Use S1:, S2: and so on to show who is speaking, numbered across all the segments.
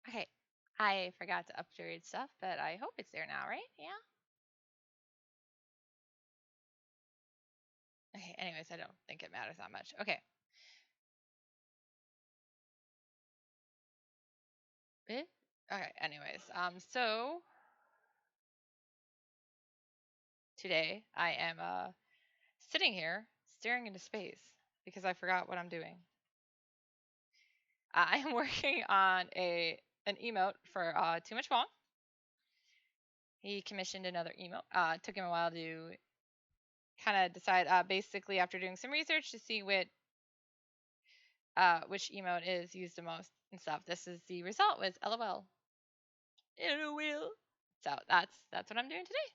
S1: Okay, I forgot to upgrade stuff, but I hope it's there now, right? Yeah. Okay, anyways, I don't think it matters that much. Okay. Okay, anyways, so today I am sitting here staring into space because I forgot what I'm doing. I am working on an emote for 2MUCHWONG. He commissioned another emote. Took him a while to kind of decide, basically after doing some research to see which emote is used the most and stuff. This is the result with LOL. LOL. So that's what I'm doing today.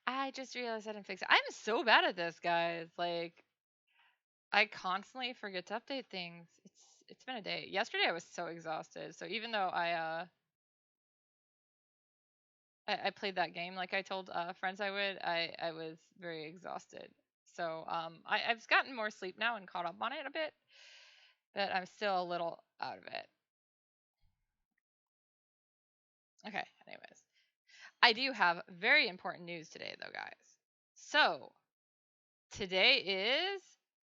S1: I just realized I didn't fix it. I'm so bad at this, guys. Like, I constantly forget to update things. It's been a day. Yesterday I was so exhausted. So even though I played that game like I told friends I would, I was very exhausted. So I've gotten more sleep now and caught up on it a bit, but I'm still a little out of it. Okay, anyways. I do have very important news today though, guys. So, today is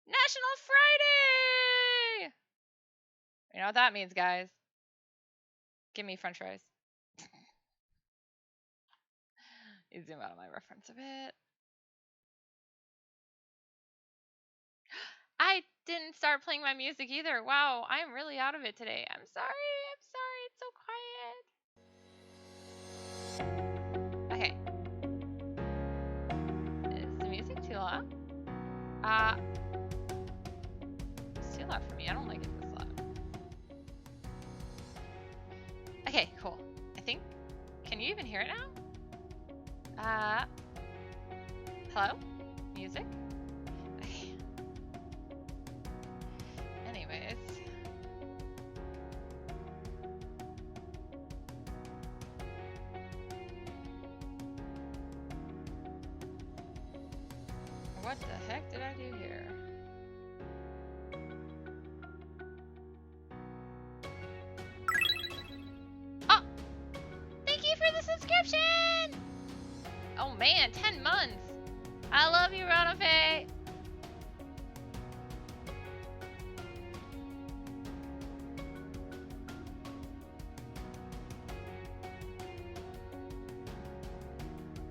S1: National Friday! You know what that means, guys? Give me french fries. You zoom out of my reference a bit. I didn't start playing my music either. Wow, I'm really out of it today. I'm sorry. It's so quiet. Okay. Is the music too loud? It's too loud for me. I don't like it this loud. Okay, cool. I think. Can you even hear it now? Hello? Music? Okay. Anyways. What the heck did I do here? Oh! Thank you for the subscription! Oh man, 10 months! I love you, Ronafe!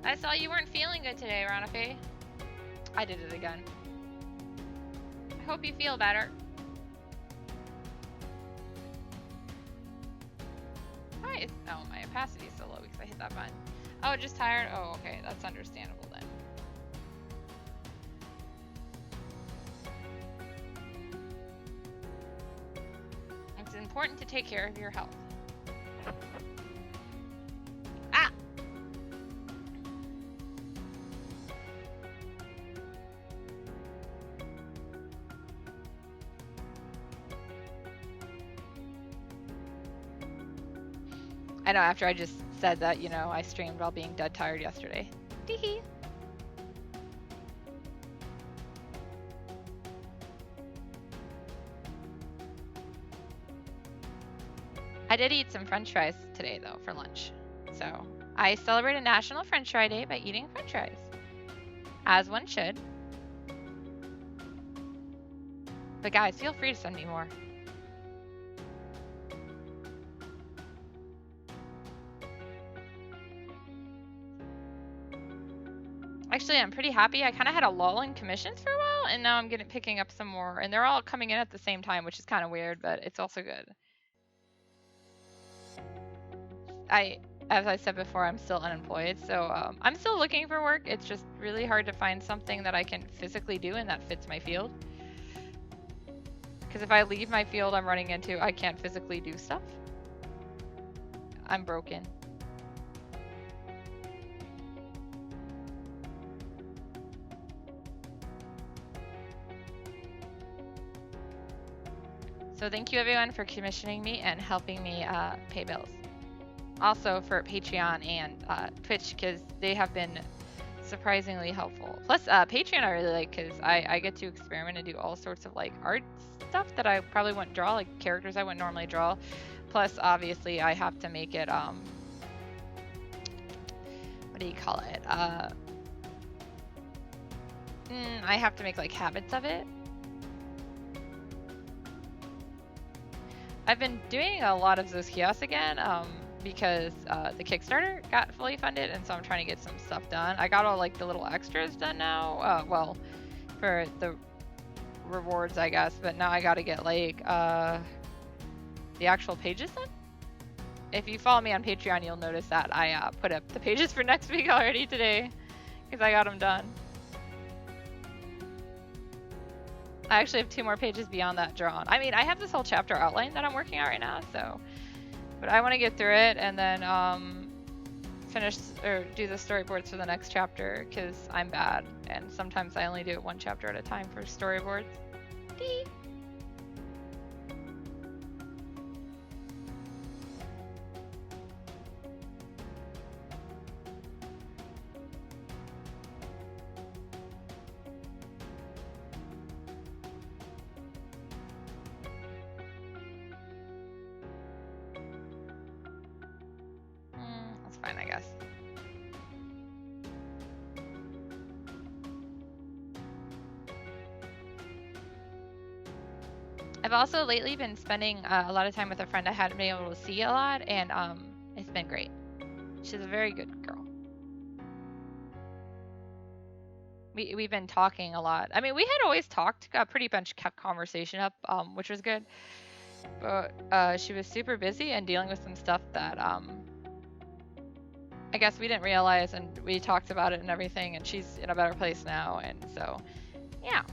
S1: I saw you weren't feeling good today, Ronafe. I did it again. I hope you feel better. Why? Oh, my opacity is so low because I hit that button. Oh, just tired? Oh, okay. That's understandable then. It's important to take care of your health. Ah! I know, after I just said that, you know, I streamed while being dead tired yesterday. Teehee. I did eat some french fries today, though, for lunch. So I celebrated National French Fry Day by eating french fries. As one should. But guys, feel free to send me more. Actually, I'm pretty happy. I kind of had a lull in commissions for a while, and now I'm picking up some more. And they're all coming in at the same time, which is kind of weird, but it's also good. As I said before, I'm still unemployed, so I'm still looking for work. It's just really hard to find something that I can physically do and that fits my field. Because if I leave my field I'm running into, I can't physically do stuff. I'm broken. So thank you everyone for commissioning me and helping me pay bills. Also for Patreon and Twitch, because they have been surprisingly helpful. Plus Patreon I really like, because I get to experiment and do all sorts of like art stuff that I probably wouldn't draw, like characters I wouldn't normally draw. Plus obviously I have to make it what do you call it? I have to make like habits of it. I've been doing a lot of those kiosks again because the Kickstarter got fully funded, and so I'm trying to get some stuff done. I got all like the little extras done now, well, for the rewards I guess, but now I gotta get like the actual pages done. If you follow me on Patreon, you'll notice that I put up the pages for next week already today because I got them done. I actually have 2 more pages beyond that drawn. I mean, I have this whole chapter outline that I'm working on right now, so. But I want to get through it and then finish or do the storyboards for the next chapter because I'm bad and sometimes I only do it 1 chapter at a time for storyboards. Dee. Fine, I guess. I've also lately been spending a lot of time with a friend I hadn't been able to see a lot, and it's been great. She's a very good girl. We've been talking a lot. I mean, we had always talked, pretty much kept conversation up, which was good. But she was super busy and dealing with some stuff that I guess we didn't realize, and we talked about it and everything, and she's in a better place now, and so, yeah.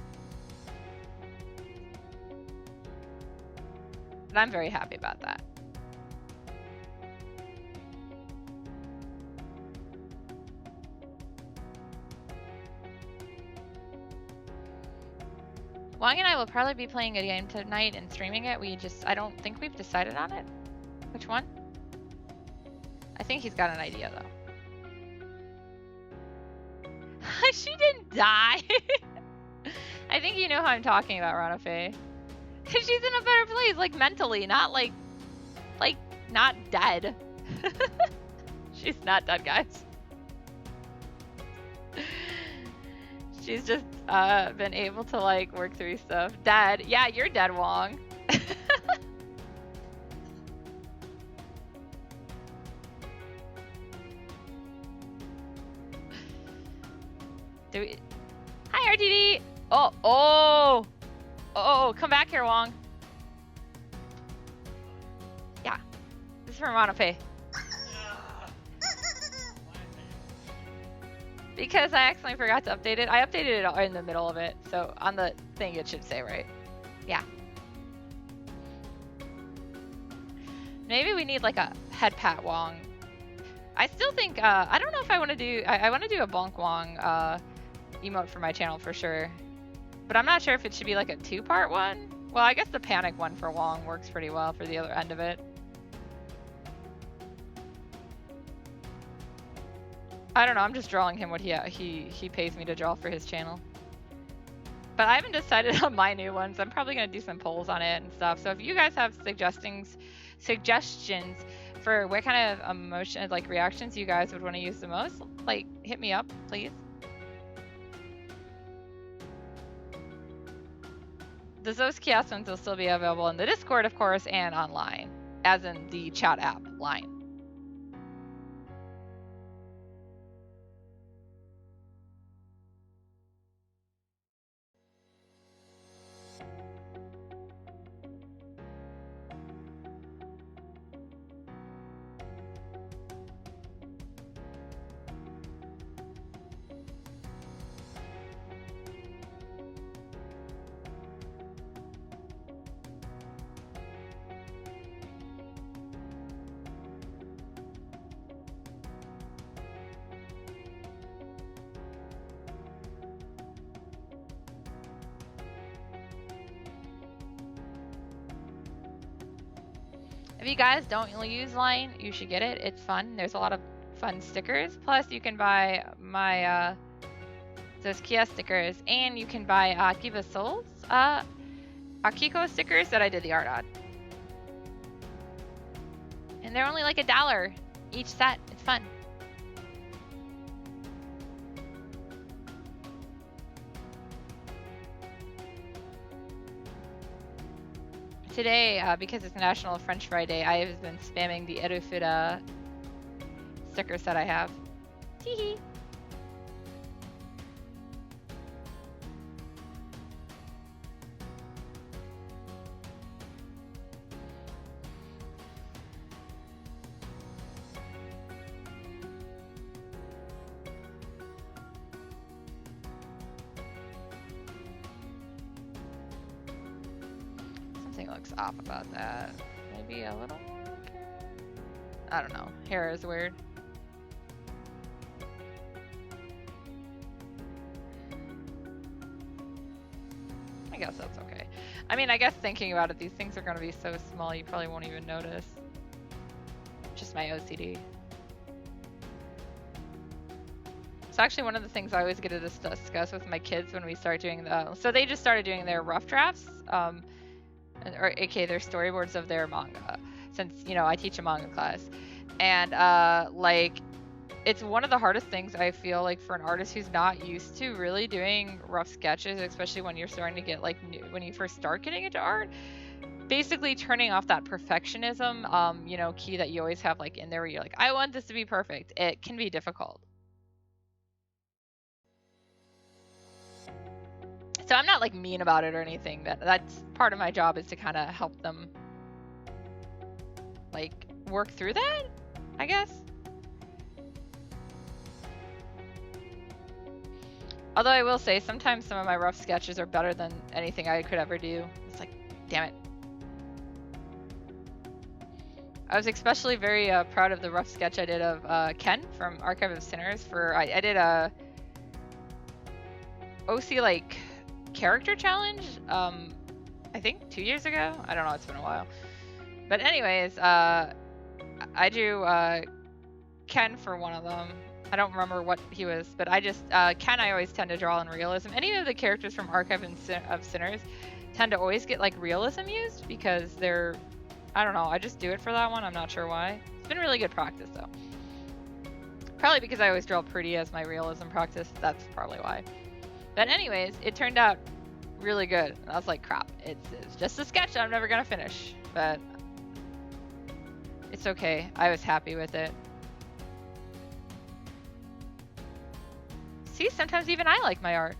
S1: But I'm very happy about that. Wong and I will probably be playing a game tonight and streaming it. I don't think we've decided on it. Which one? I think he's got an idea though. She didn't die. I think you know who I'm talking about, Rana Faye. She's in a better place, like mentally, not like not dead. She's not dead, guys. She's just been able to like work through stuff. Dead. Yeah, you're dead, Wong. Hi, RTD. Oh, come back here, Wong. Yeah, this is from Monope. Because I accidentally forgot to update it. I updated it in the middle of it, so on the thing it should say right. Yeah. Maybe we need like a head pat Wong. I still think, I don't know if I want to do, I want to do a bonk Wong emote for my channel for sure. But I'm not sure if it should be like a 2-part one. Well, I guess the panic one for Wong works pretty well for the other end of it. I don't know, I'm just drawing him what he pays me to draw for his channel. But I haven't decided on my new ones. I'm probably going to do some polls on it and stuff. So if you guys have suggestions for what kind of emotion, like reactions you guys would want to use the most, like hit me up, please. Those kiosk ones will still be available in the Discord, of course, and online, as in the chat app line. If you guys don't use Line, you should get it. It's fun. There's a lot of fun stickers. Plus, you can buy my those Kia stickers, and you can buy Akiva Souls Akiko stickers that I did the art on. And they're only like $1 each set. It's fun. Today, because it's National French Fry Day, I have been spamming the Erufura stickers that I have. Teehee. Looks off about that. Maybe a little more. I don't know. Hair is weird. I guess that's okay. I mean, I guess thinking about it, these things are going to be so small you probably won't even notice. Just my OCD. It's actually one of the things I always get to discuss with my kids when we start doing the... So they just started doing their rough drafts. Or aka their storyboards of their manga, since I teach a manga class, and like it's one of the hardest things I feel like for an artist who's not used to really doing rough sketches, especially when you're starting to get like when you first start getting into art, basically turning off that perfectionism key that you always have like in there where you're like, I want this to be perfect. It can be difficult. So I'm not like mean about it or anything. That's part of my job, is to kind of help them like work through that, I guess. Although I will say sometimes some of my rough sketches are better than anything I could ever do. It's like, damn it. I was especially very proud of the rough sketch I did of Ken from Archive of Sinners. I did a OC like character challenge I think 2 years ago. I don't know, it's been a while, but anyways, I drew Ken for one of them. I don't remember what he was, but I just Ken I always tend to draw in realism. Any of the characters from Archive of Sinners tend to always get like realism used because they're, I don't know, I just do it for that one. I'm not sure why. It's been really good practice though. Probably because I always draw pretty as my realism practice. That's probably why. But anyways, it turned out really good. And I was like, crap, it's just a sketch I'm never going to finish. But it's okay. I was happy with it. See, sometimes even I like my art.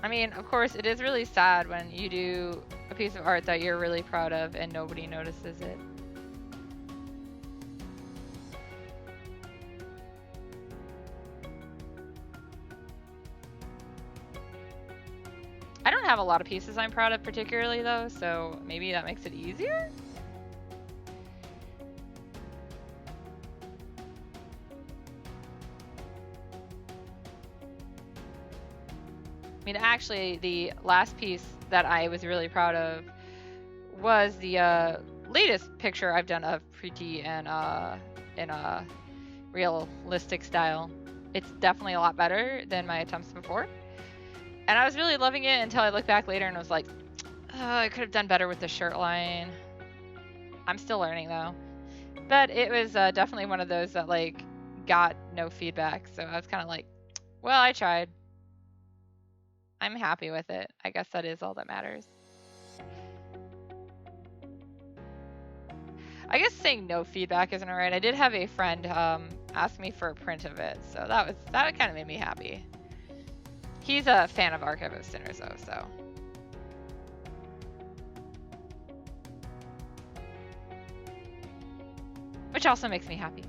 S1: I mean, of course, it is really sad when you do a piece of art that you're really proud of and nobody notices it. I don't have a lot of pieces I'm proud of particularly though, so maybe that makes it easier? I mean, actually, the last piece that I was really proud of was the latest picture I've done of Preeti in a realistic style. It's definitely a lot better than my attempts before. And I was really loving it until I looked back later and was like, oh, I could have done better with the shirt line. I'm still learning though. But it was definitely one of those that like got no feedback. So I was kind of like, well, I tried. I'm happy with it. I guess that is all that matters. I guess saying no feedback isn't alright. I did have a friend ask me for a print of it, so that kind of made me happy. He's a fan of Archive of Sinners though, so. Which also makes me happy.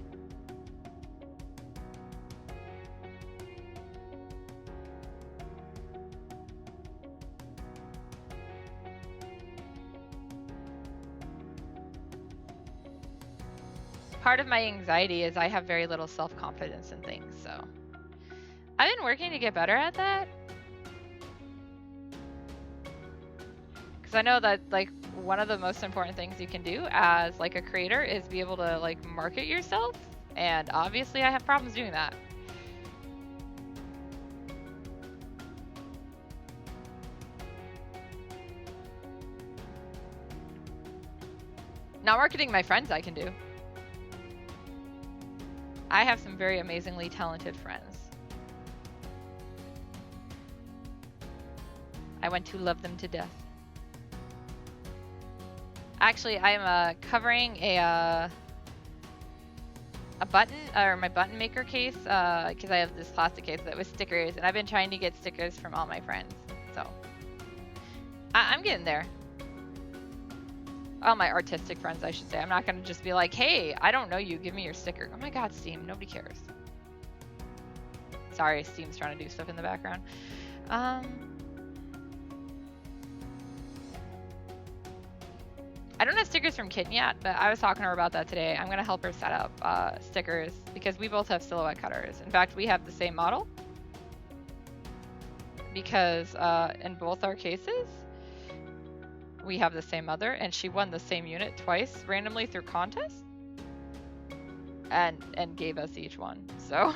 S1: Part of my anxiety is I have very little self-confidence in things, so. I've been working to get better at that. Because I know that like one of the most important things you can do as like a creator is be able to like market yourself, and obviously I have problems doing that. Not marketing my friends I can do. I have some very amazingly talented friends. I want to love them to death. Actually, I'm covering a button, or my button maker case, because I have this plastic case that was stickers, and I've been trying to get stickers from all my friends. So I'm getting there. All my artistic friends, I should say. I'm not gonna just be like, hey, I don't know you, give me your sticker. Oh my god, Steam, nobody cares. Sorry, Steam's trying to do stuff in the background. I don't have stickers from Kitten yet, but I was talking to her about that today. I'm gonna help her set up stickers because we both have silhouette cutters. In fact, we have the same model because in both our cases, we have the same mother, and she won the same unit twice randomly through contests, and gave us each one. So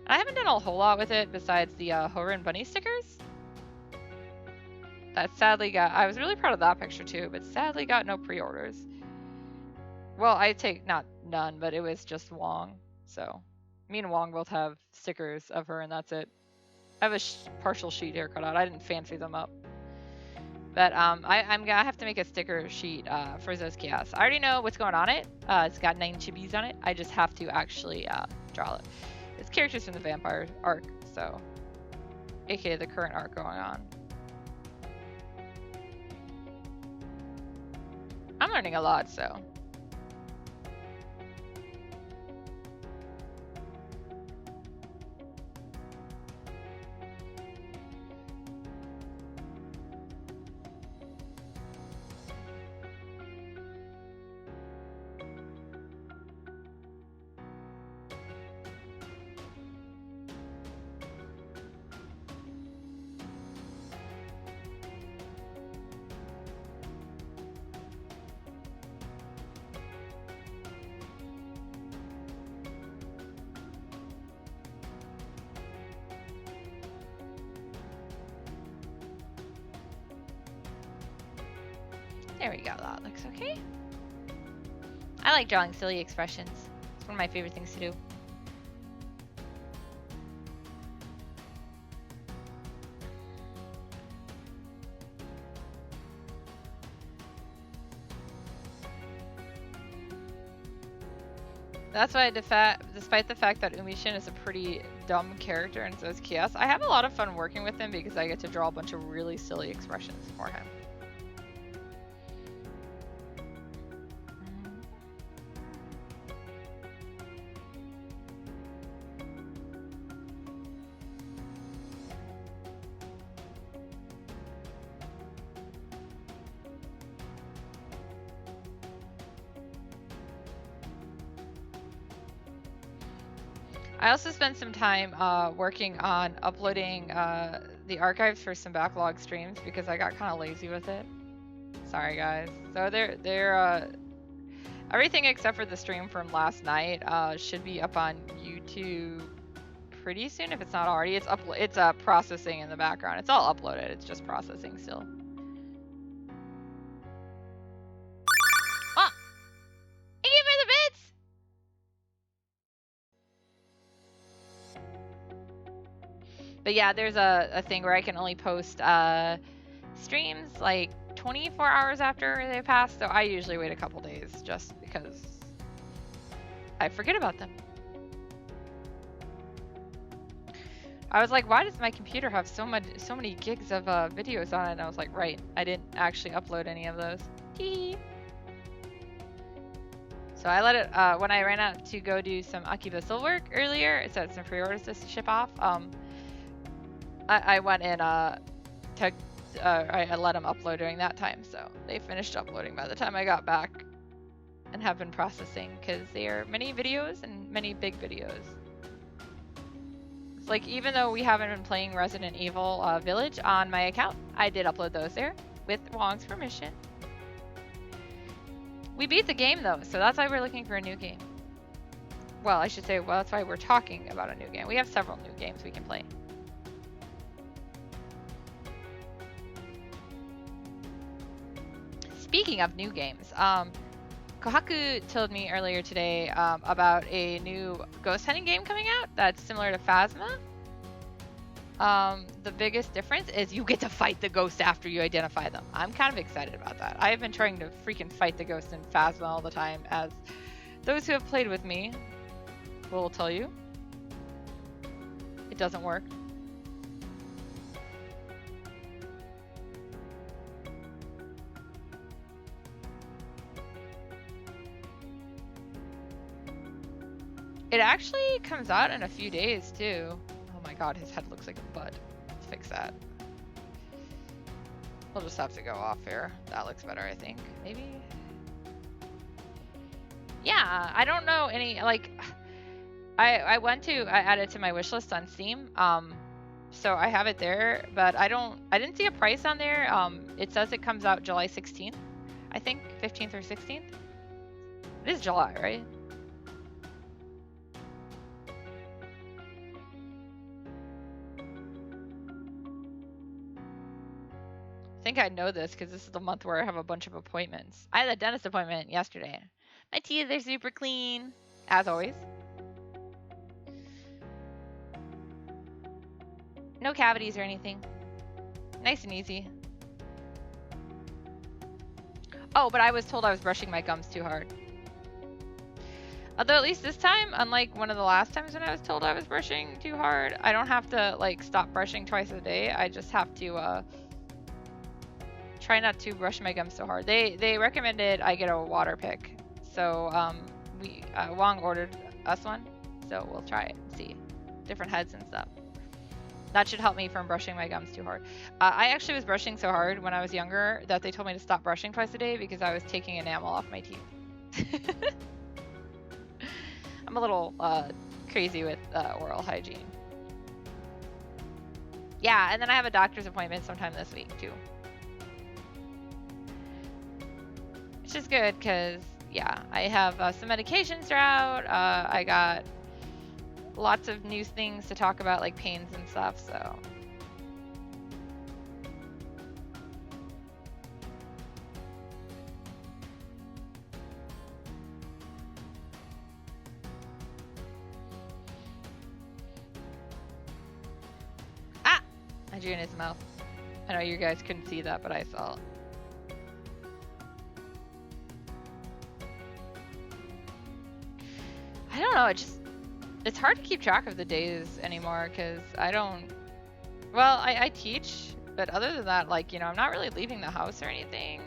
S1: I haven't done a whole lot with it besides the Horan Bunny stickers. That sadly got, I was really proud of that picture too, but sadly got no pre-orders. Well, I take not none, but it was just Wong. So me and Wong both have stickers of her, and that's it. I have a partial sheet here cut out. I didn't fancy them up. But I'm gonna have to make a sticker sheet for Zo's Chaos. I already know what's going on it. It's got 9 chibis on it. I just have to actually draw it. It's characters from the Vampire arc, so aka the current arc going on. I'm learning a lot, so. There we go, that looks okay. I like drawing silly expressions. It's one of my favorite things to do. That's why, despite the fact that Umishin is a pretty dumb character and so is Chaos, I have a lot of fun working with him because I get to draw a bunch of really silly expressions for him. I also spent some time working on uploading the archives for some backlog streams because I got kind of lazy with it. Sorry guys. So they're Everything except for the stream from last night should be up on YouTube pretty soon if it's not already. It's processing in the background. It's all uploaded. It's just processing still. Ah! Thank you for the bits! But yeah, there's a thing where I can only post streams like 24 hours after they pass, so I usually wait a couple days just because I forget about them. I was like, why does my computer have so many gigs of videos on it? And I was like, right, I didn't actually upload any of those. So I let it, when I ran out to go do some Akiba Silver work earlier, it said some pre-orders to ship off. I went and I let them upload during that time, so they finished uploading by the time I got back and have been processing because they are many videos and many big videos. It's like, even though we haven't been playing Resident Evil Village on my account, I did upload those there with Wong's permission. We beat the game though, so that's why we're looking for a new game. Well, I should say, well, that's why we're talking about a new game. We have several new games we can play. Speaking of new games, Kohaku told me earlier today about a new ghost hunting game coming out that's similar to Phasma. The biggest difference is you get to fight the ghosts after you identify them. I'm kind of excited about that. I've been trying to freaking fight the ghosts in Phasma all the time, as those who have played with me will tell you. It doesn't work. It actually comes out in a few days too. Oh my god, his head looks like a butt. Let's fix that. We'll just have to go off here. That looks better, I think. Maybe? Yeah, I don't know any, like, I added it to my wish list on Steam. So I have it there, but I didn't see a price on there. It says it comes out July 16th, I think, 15th or 16th. It is July, right? I think I know this because this is the month where I have a bunch of appointments. I had a dentist appointment yesterday. My teeth are super clean, as always. No cavities or anything. Nice and easy. Oh, but I was told I was brushing my gums too hard. Although at least this time, unlike one of the last times when I was told I was brushing too hard, I don't have to like stop brushing twice a day. I just have to try not to brush my gums so hard. They recommended I get a water pick. So Wong ordered us one. So we'll try it and see. Different heads and stuff. That should help me from brushing my gums too hard. I actually was brushing so hard when I was younger that they told me to stop brushing twice a day because I was taking enamel off my teeth. I'm a little crazy with oral hygiene. Yeah, and then I have a doctor's appointment sometime this week too. Which is good because, yeah, I have some medications are out. I got lots of new things to talk about, like pains and stuff, so. Ah! I drew in his mouth. I know you guys couldn't see that, but I saw it. I don't know, it's hard to keep track of the days anymore because I teach, but other than that, like, you know, I'm not really leaving the house or anything.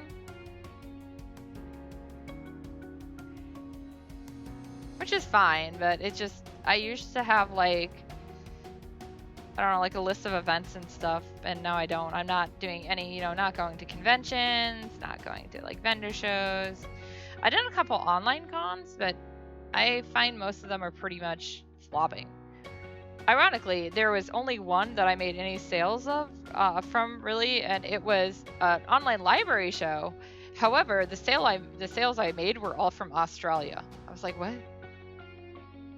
S1: Which is fine, but it's just, I used to have like, I don't know, like a list of events and stuff, and now I don't. I'm not doing any, you know, not going to conventions, not going to like vendor shows. I did a couple online cons, but I find most of them are pretty much flopping. Ironically, there was only one that I made any sales of from really, and it was an online library show However, the sales I made were all from Australia. I was like, what?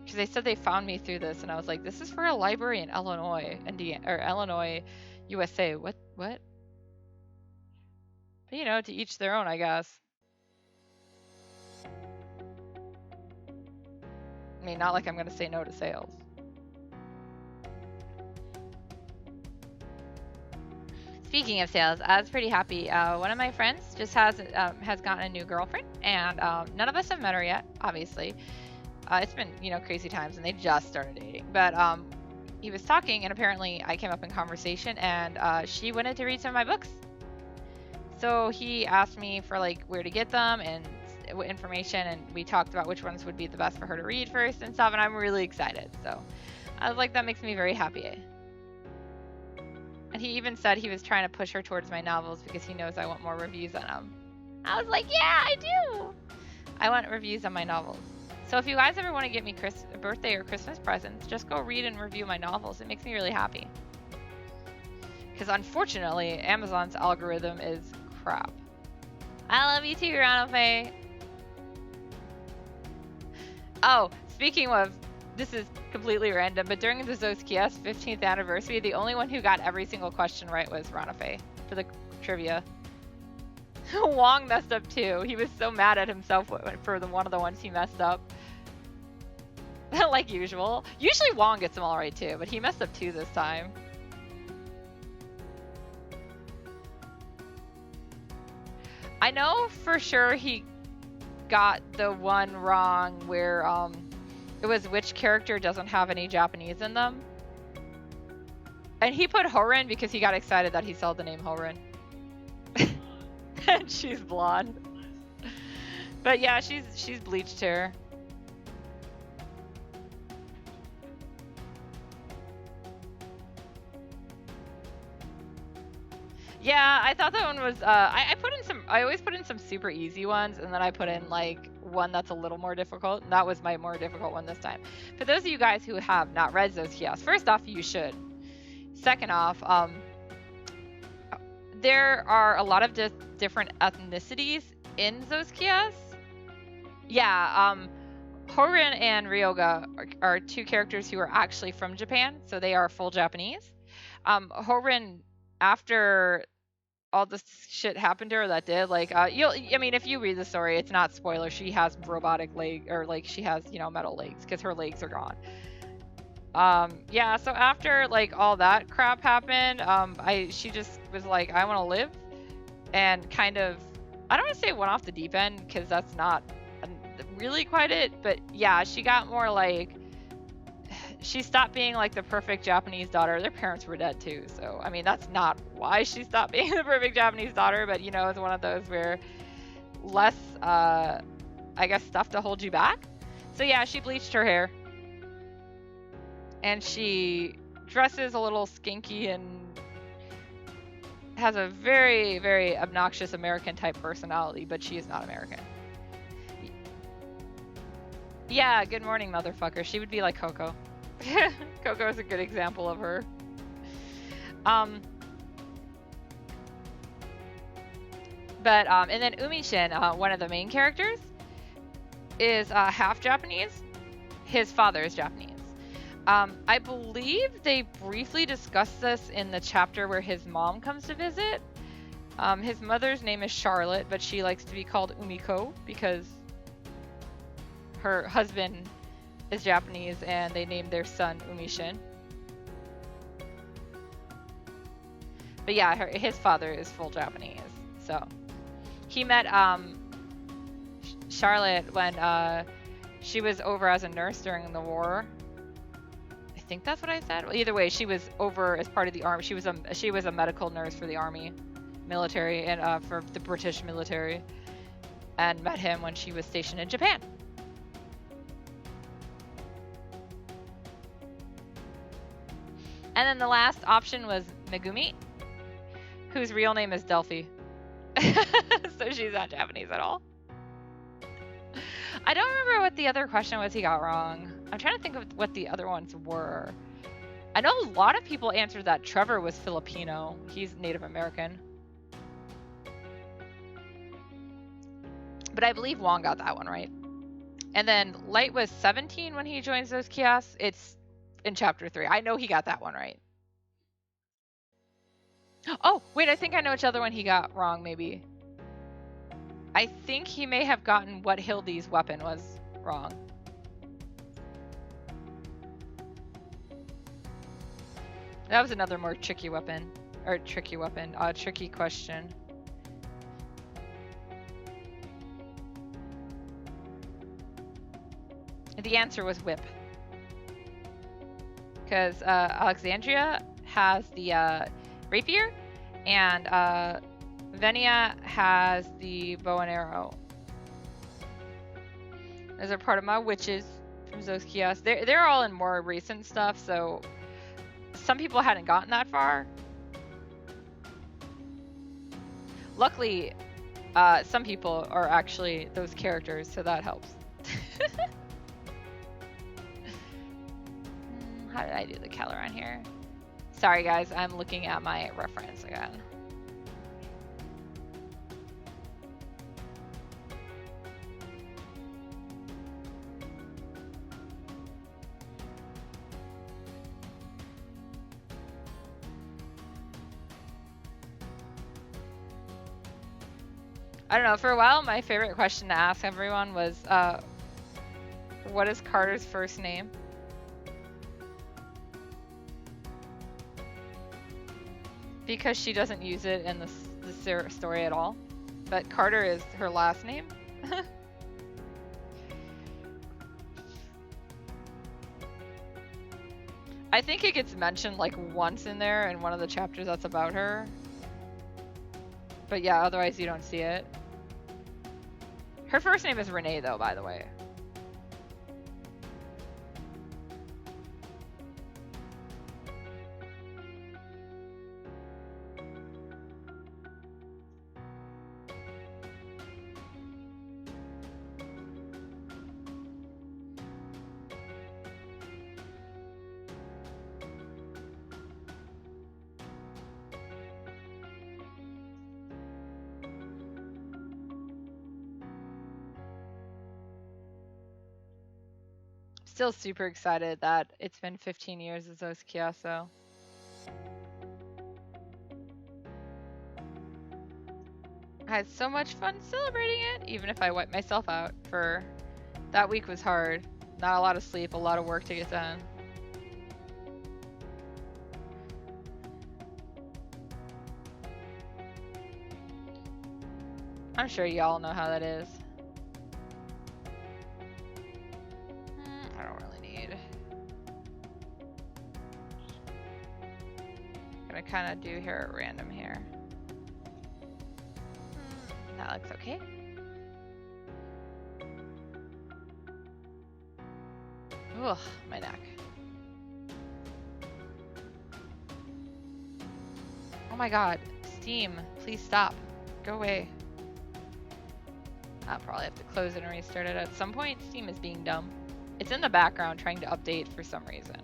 S1: Because they said they found me through this, and I was like, this is for a library in Illinois, Indiana, or Illinois, USA. What? But you know, to each their own, I guess. I mean, not like I'm gonna say no to sales. Speaking of sales, I was pretty happy. One of my friends just has gotten a new girlfriend, and none of us have met her yet, obviously. It's been, you know, crazy times, and they just started dating. But he was talking, and apparently I came up in conversation, and she wanted to read some of my books. So he asked me for like where to get them and what information, and we talked about which ones would be the best for her to read first and stuff, and I'm really excited. So I was like, that makes me very happy. And he even said he was trying to push her towards my novels because he knows I want more reviews on them. I was like, yeah, I do. I want reviews on my novels. So if you guys ever want to get me birthday or Christmas presents, just go read and review my novels. It makes me really happy. Because unfortunately, Amazon's algorithm is crap. I love you too, Ronald. Oh, speaking of, this is completely random, but during the Zoskias 15th anniversary, the only one who got every single question right was Ranafe for the trivia. Wong messed up too. He was so mad at himself for one of the ones he messed up. Like usual. Usually Wong gets them all right too, but he messed up two this time. I know for sure he got the one wrong where it was which character doesn't have any Japanese in them. And he put Horin because he got excited that he saw the name Horin. And she's blonde. But yeah, she's bleached hair. Yeah, I thought that one was I always put in some super easy ones, and then I put in like one that's a little more difficult, and that was my more difficult one this time. For those of you guys who have not read those kiosks, first off, you should. Second off, there are a lot of different ethnicities in those kiosks. Yeah, Horin and Ryoga are two characters who are actually from Japan, so they are full Japanese. Horin, after all this shit happened to her that did, like, I mean, if you read the story, it's not spoiler. She has robotic leg, or like she has, you know, metal legs because her legs are gone. Yeah, so after like all that crap happened, she just was like, I want to live, and kind of, I don't want to say went off the deep end because that's not really quite it, but yeah, she got more like, she stopped being like the perfect Japanese daughter. Their parents were dead too, so I mean that's not why she stopped being the perfect Japanese daughter, but you know, it's one of those where less I guess stuff to hold you back. So yeah, she bleached her hair, and she dresses a little skinky and has a very, very obnoxious American type personality, but she is not American. Yeah, good morning, motherfucker. She would be like Coco. Coco is a good example of her. And then Umi-shin, one of the main characters, is half Japanese. His father is Japanese. I believe they briefly discussed this in the chapter where his mom comes to visit. His mother's name is Charlotte, but she likes to be called Umiko because her husband is Japanese and they named their son Umi-shin. But yeah, his father is full Japanese. So he met Charlotte when she was over as a nurse during the war. I think that's what I said. Well, either way, she was over as part of the army. She was a medical nurse for the army, military, and for the British military, and met him when she was stationed in Japan. And then the last option was Megumi, whose real name is Delphi. So she's not Japanese at all. I don't remember what the other question was he got wrong. I'm trying to think of what the other ones were. I know a lot of people answered that Trevor was Filipino. He's Native American. But I believe Wong got that one right. And then Light was 17 when he joins those kiosks. It's in chapter 3. I know he got that one right. Oh, wait, I think I know which other one he got wrong, maybe. I think he may have gotten what Hildy's weapon was wrong. That was another more tricky weapon. Or tricky weapon. Tricky question. The answer was whip. Because Alexandria has the rapier, and Venia has the bow and arrow. Those are part of my witches from those kiosks. They're all in more recent stuff, so some people hadn't gotten that far. Luckily, some people are actually those characters, so that helps. How did I do the color on here? Sorry guys, I'm looking at my reference again. I don't know, for a while my favorite question to ask everyone was, what is Carter's first name? Because she doesn't use it in the story at all. But Carter is her last name. I think it gets mentioned like once in there in one of the chapters that's about her. But yeah, otherwise you don't see it. Her first name is Renee though, by the way. Still super excited that it's been 15 years of those kiosks, so. I had so much fun celebrating it, even if I wiped myself out for that week was hard. Not a lot of sleep, a lot of work to get done. I'm sure y'all know how that is. I don't really need. Gonna kind of do here at random here. That looks okay. Ugh, my neck. Oh my god, Steam, please stop. Go away. I'll probably have to close it and restart it at some point. Steam is being dumb. It's in the background trying to update for some reason.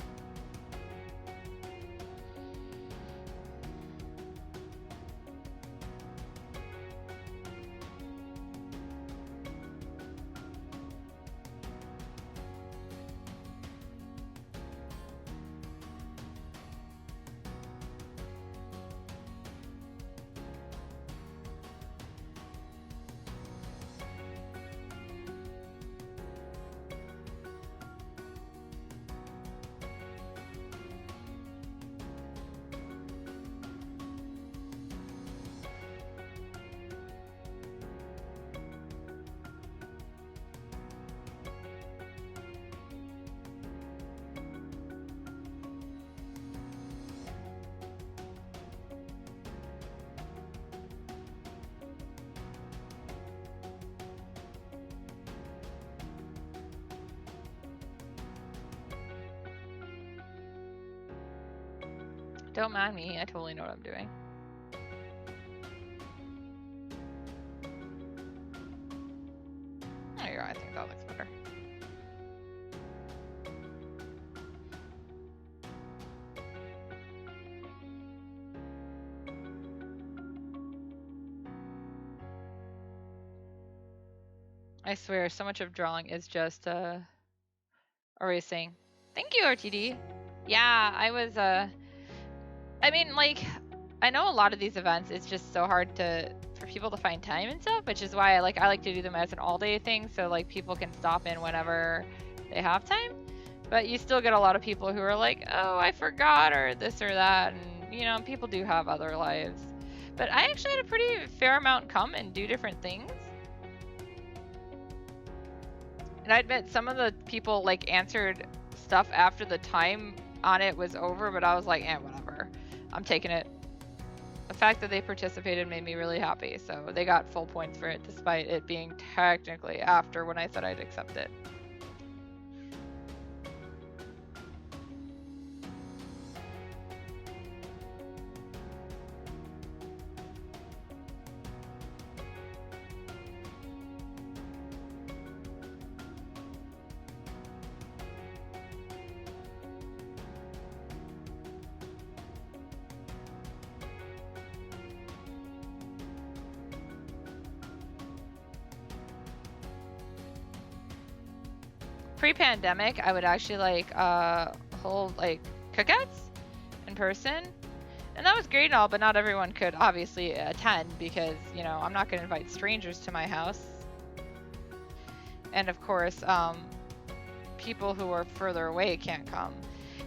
S1: Don't mind me, I totally know what I'm doing. There you go, I think that looks better. I swear, so much of drawing is just erasing. Thank you, RTD. Yeah, I was I mean, like, I know a lot of these events, it's just so hard for people to find time and stuff, which is why I like to do them as an all-day thing, so like people can stop in whenever they have time. But you still get a lot of people who are like, oh, I forgot, or this or that, and you know, people do have other lives. But I actually had a pretty fair amount come and do different things. And I admit some of the people like answered stuff after the time on it was over, but I was like, whatever. I'm taking it. The fact that they participated made me really happy, so they got full points for it, despite it being technically after when I said I'd accept it. Pre-pandemic, I would actually like hold like cookouts in person, and that was great and all, but not everyone could obviously attend because, you know, I'm not going to invite strangers to my house. And of course, people who are further away can't come.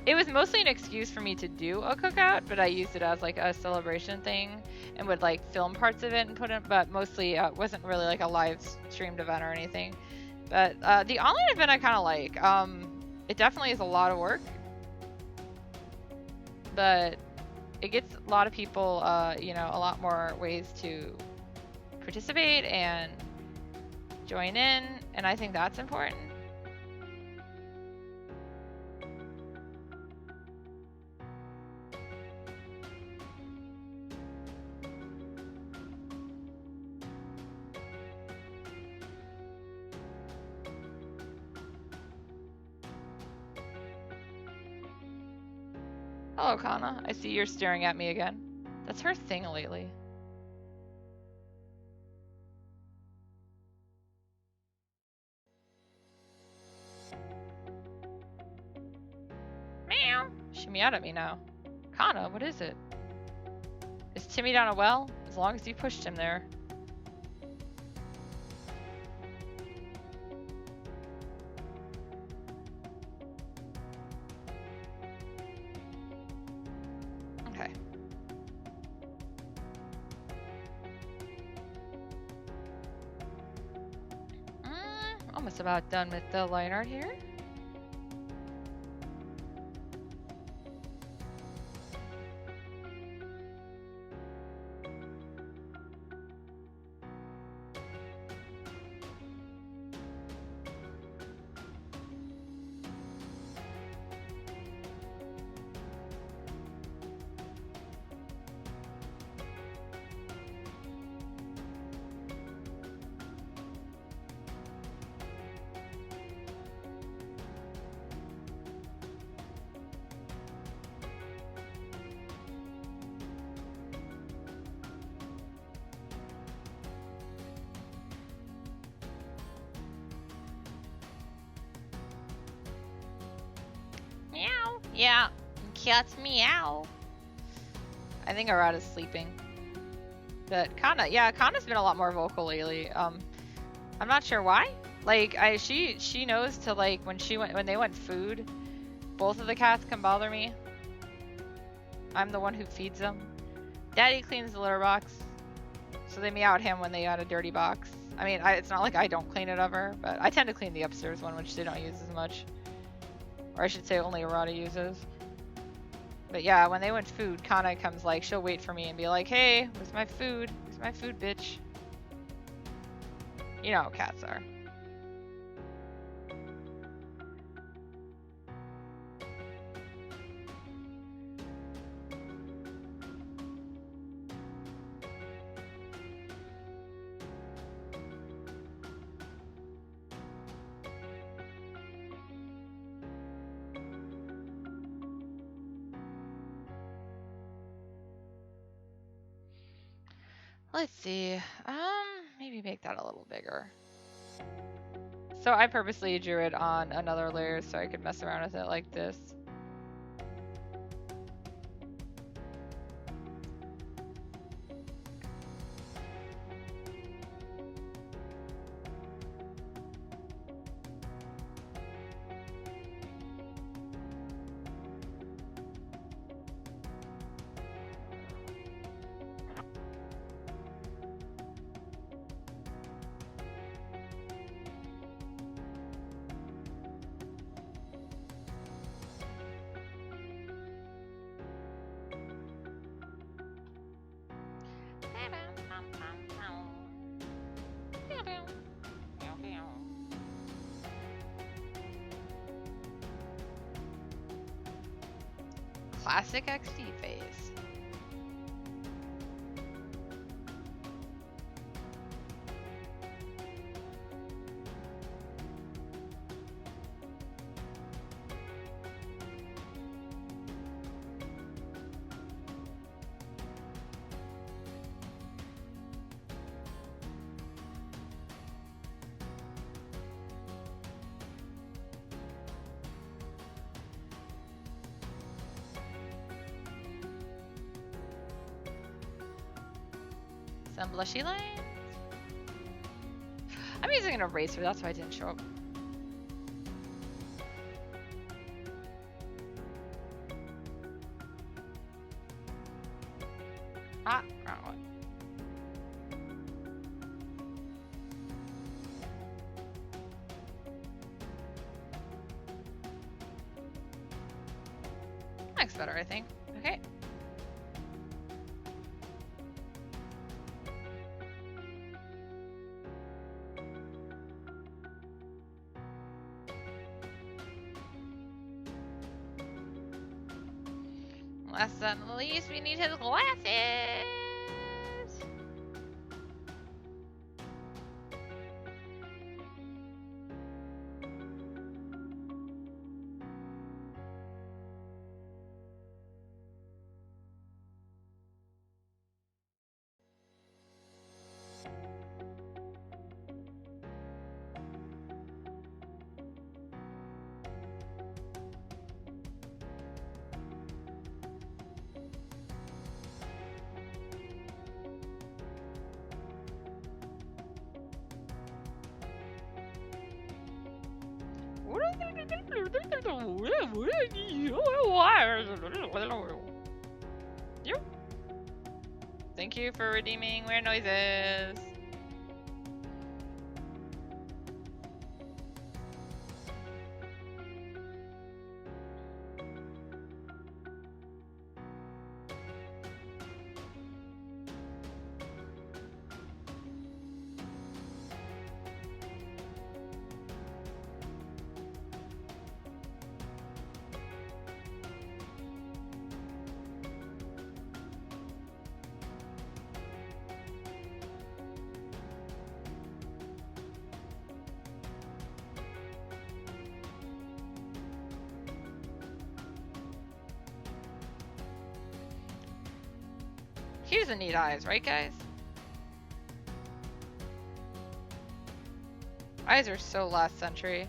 S1: It was mostly an excuse for me to do a cookout, but I used it as like a celebration thing and would like film parts of it and put it, but mostly it wasn't really like a live streamed event or anything. But the online event I kind of like. It definitely is a lot of work, but it gets a lot of people, you know, a lot more ways to participate and join in, and I think that's important. Hello, Kana. I see you're staring at me again. That's her thing lately. Meow. She meowed at me now. Kana, what is it? Is Timmy down a well? As long as you pushed him there. Okay. Almost about done with the line art here. Meow. Yeah, cats meow. I think Arad is sleeping. But Kana, yeah, Kana's been a lot more vocal lately. I'm not sure why. Like she knows to like when they went food, both of the cats can bother me. I'm the one who feeds them. Daddy cleans the litter box, so they meow at him when they got a dirty box. I mean, it's not like I don't clean it ever, but I tend to clean the upstairs one, which they don't use as much. Or I should say only Arada uses. But yeah, when they went food, Kana comes like, she'll wait for me and be like, hey, where's my food? Where's my food, bitch? You know how cats are. Let's see. Maybe make that a little bigger. So I purposely drew it on another layer so I could mess around with it like this. Classic XD face. Some blushy lines. I'm using an eraser, that's why it didn't show up. Ah, wrong one. Looks better, I think. Okay. Last but not least, we need his glasses. Thank you for redeeming weird noises. He doesn't need eyes, right, guys? Eyes are so last century.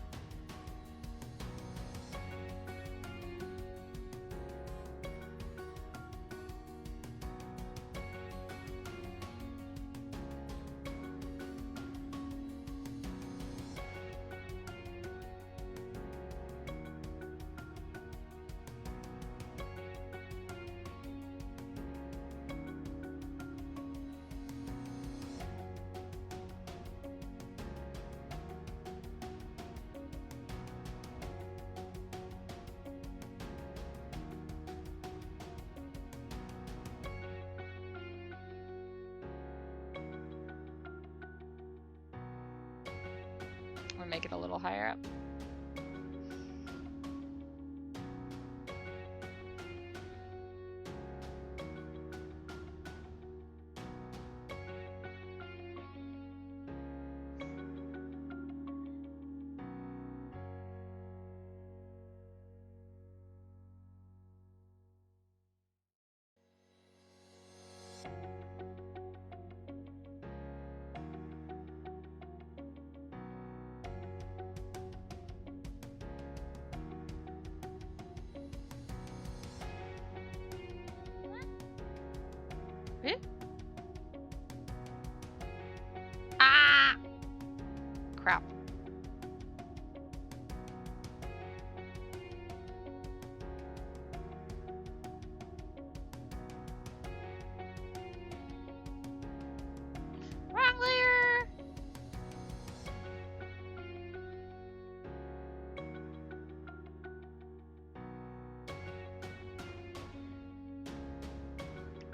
S1: I'm gonna make it a little higher up.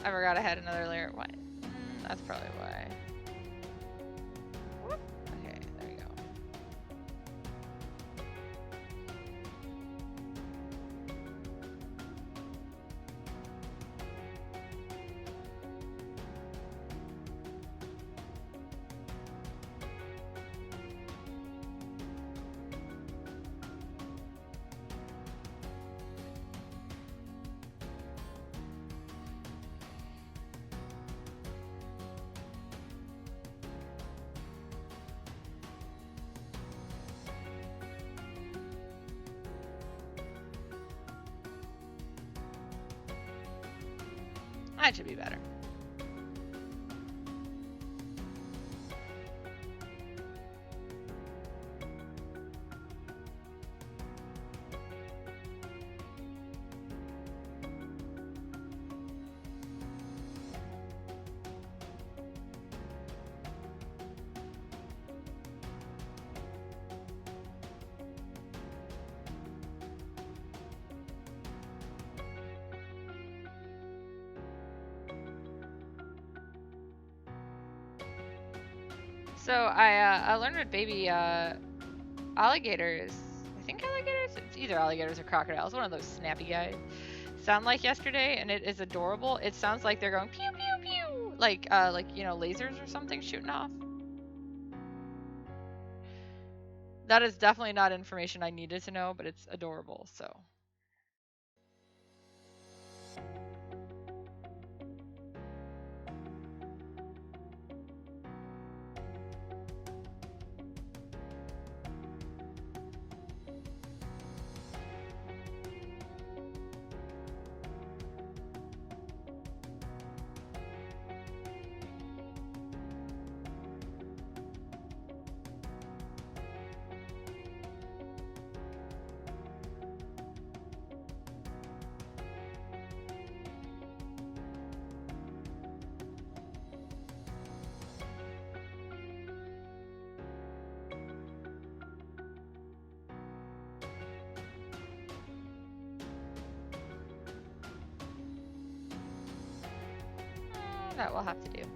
S1: I forgot I had another layer. What? That's probably why. Whoop. Okay, there you go. That should be better. So I learned what baby alligators, I think alligators, it's either alligators or crocodiles, one of those snappy guys, sound like yesterday, and it is adorable. It sounds like they're going pew pew pew, like you know, lasers or something shooting off. That is definitely not information I needed to know, but it's adorable. So. That we'll have to do. Okay.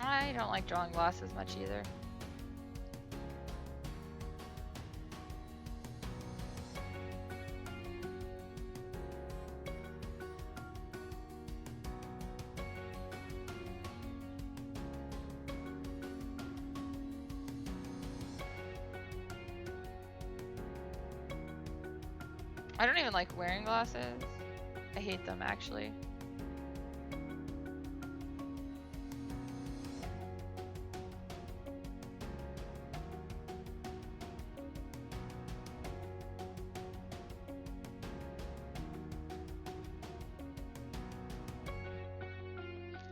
S1: I don't like drawing glasses much either. I don't even like wearing glasses. I hate them, actually.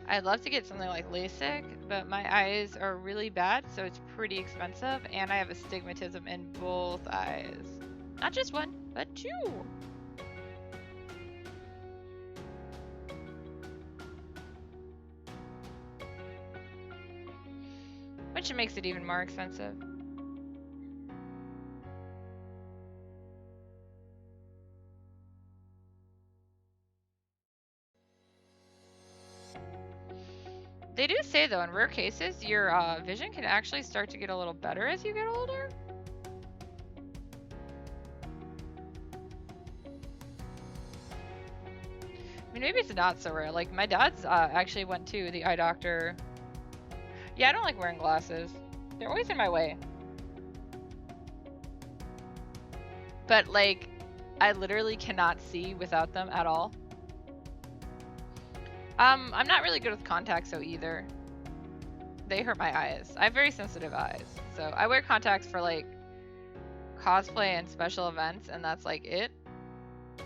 S1: I'd love to get something like LASIK, but my eyes are really bad, so it's pretty expensive, and I have astigmatism in both eyes. Not just one, but two. Which makes it even more expensive. They do say, though, in rare cases, your vision can actually start to get a little better as you get older. I mean, maybe it's not so rare. Like, my dad's actually went to the eye doctor. Yeah, I don't like wearing glasses. They're always in my way. But, like, I literally cannot see without them at all. I'm not really good with contacts, though, either. They hurt my eyes. I have very sensitive eyes. So I wear contacts for, like, cosplay and special events, and that's, like, it.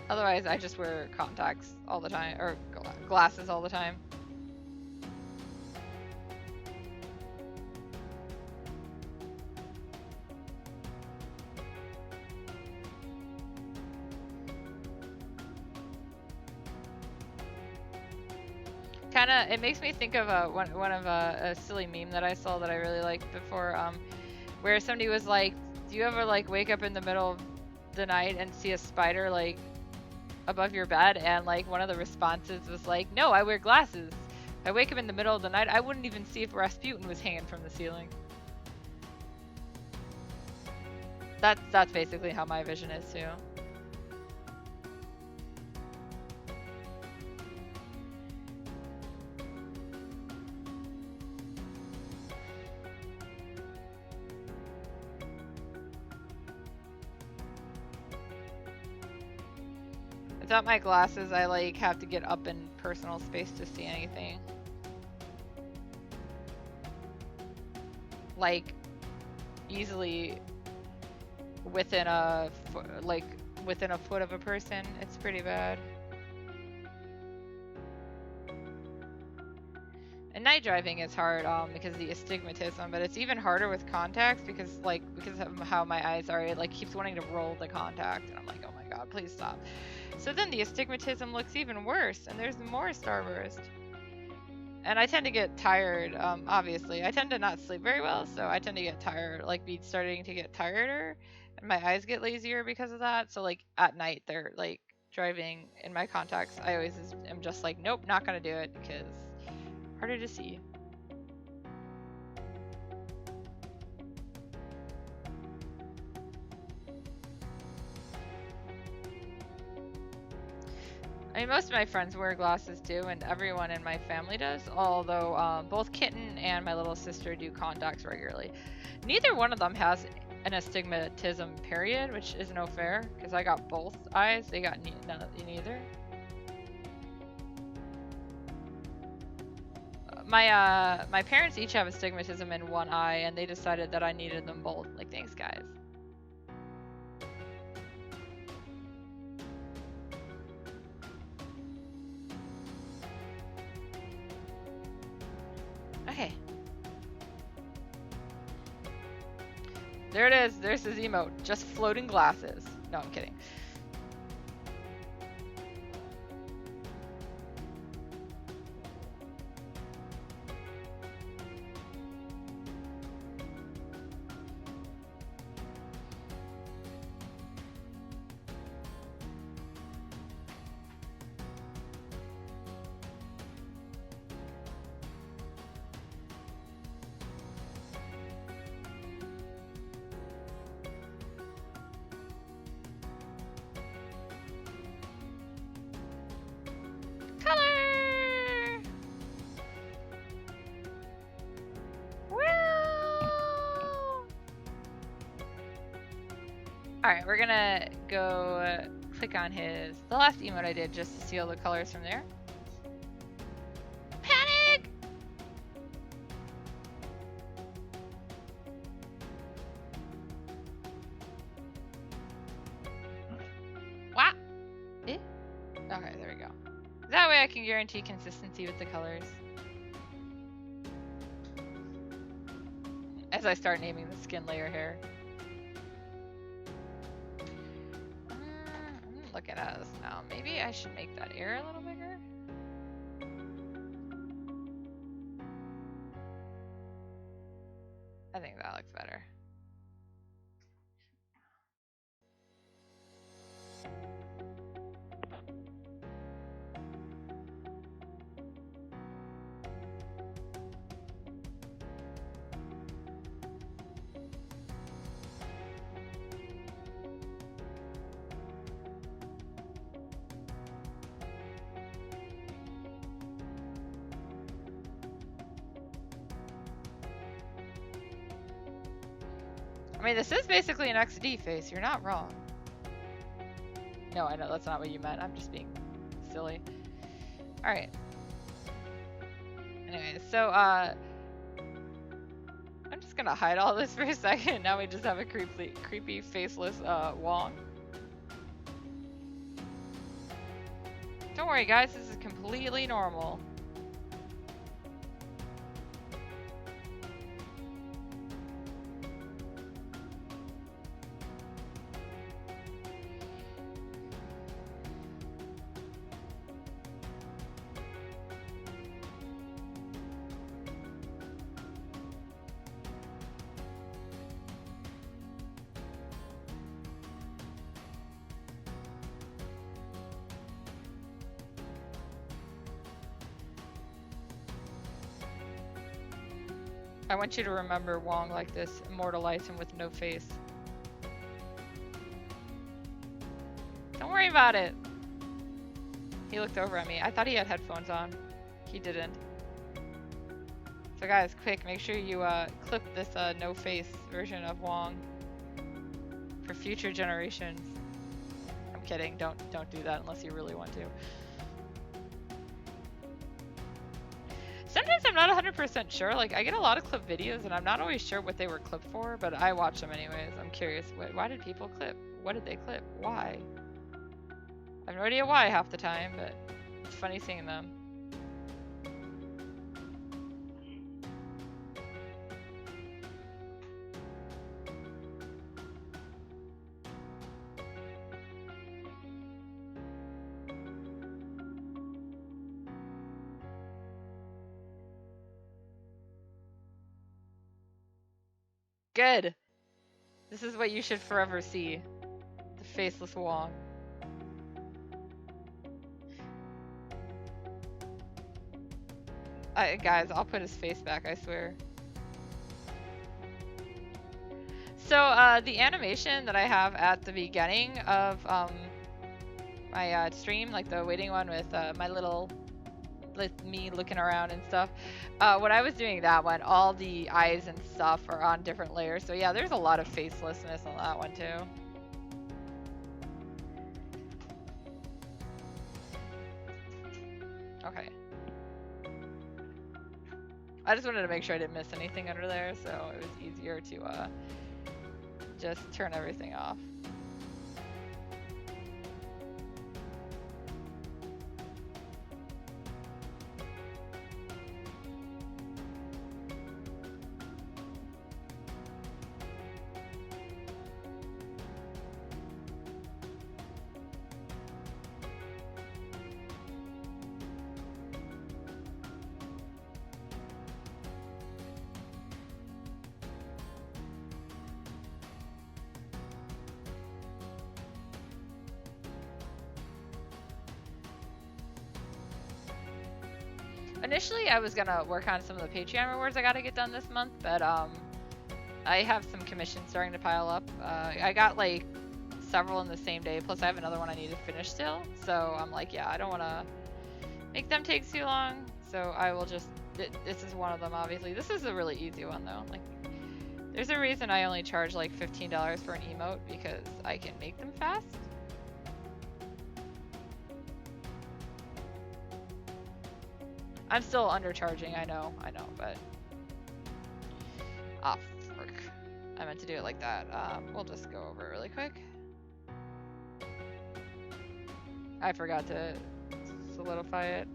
S1: Otherwise, I just wear contacts all the time, or glasses all the time. Kind of, it makes me think of one of a silly meme that I saw that I really liked before, where somebody was like, do you ever like wake up in the middle of the night and see a spider like above your bed? And like one of the responses was like, no, I wear glasses. If I wake up in the middle of the night, I wouldn't even see if Rasputin was hanging from the ceiling. That's basically how my vision is too. Without my glasses, I like have to get up in personal space to see anything. Like easily within a within a foot of a person. It's pretty bad. And night driving is hard because of the astigmatism, but it's even harder with contacts because of how my eyes are, it like keeps wanting to roll the contact, and I'm like, oh my god, please stop. So then the astigmatism looks even worse, and there's more starburst. And I tend to get tired, obviously. I tend to not sleep very well, so I tend to get tired, like be starting to get tireder, and my eyes get lazier because of that. So like at night, they're like driving in my contacts. I always am just like, nope, not gonna do it because harder to see. I mean, most of my friends wear glasses too, and everyone in my family does, although both Kitten and my little sister do contacts regularly. Neither one of them has an astigmatism, period, which is no fair, because I got both eyes. They got neither. My parents each have astigmatism in one eye, and they decided that I needed them both. Like, thanks, guys. Okay. There it is. There's his emote. Just floating glasses. No, I'm kidding. Alright, we're gonna go click on the last emote I did just to see all the colors from there. Panic! What? Eh? Okay, there we go. That way I can guarantee consistency with the colors. As I start naming the skin layer here. I'm looking at this now. Maybe I should make that ear a little bigger. I think that looks better. I mean, this is basically an XD face. You're not wrong. No, I know that's not what you meant. I'm just being silly. Alright. Anyway, so, I'm just gonna hide all this for a second. Now we just have a creepy faceless, Wong. Don't worry, guys. This is completely normal. I want you to remember Wong like this. Immortalize him with no face. Don't worry about it. He looked over at me. I thought he had headphones on. He didn't. So guys, quick, make sure you clip this no face version of Wong for future generations. I'm kidding. Don't do that unless you really want to. Sometimes I'm not 100% sure. Like, I get a lot of clip videos and I'm not always sure what they were clipped for, but I watch them anyways. I'm curious. Why did people clip? What did they clip? Why? I have no idea why half the time, but it's funny seeing them. Good. This is what you should forever see. The faceless Wong. Guys, I'll put his face back, I swear. So, the animation that I have at the beginning of my stream, like the waiting one with my little, with me looking around and stuff, when I was doing that one, all the eyes and stuff are on different layers. So yeah, there's a lot of facelessness on that one too. Okay. I just wanted to make sure I didn't miss anything under there, so it was easier to just turn everything off. Initially, I was gonna work on some of the Patreon rewards I gotta get done this month, but I have some commissions starting to pile up. I got like several in the same day, plus I have another one I need to finish still. So I'm like, yeah, I don't want to make them take too long. So I will just, this is one of them, obviously. This is a really easy one though. Like, there's a reason I only charge like $15 for an emote, because I can make them fast. I'm still undercharging, I know, but... Ah, frick. I meant to do it like that. We'll just go over it really quick. I forgot to solidify it.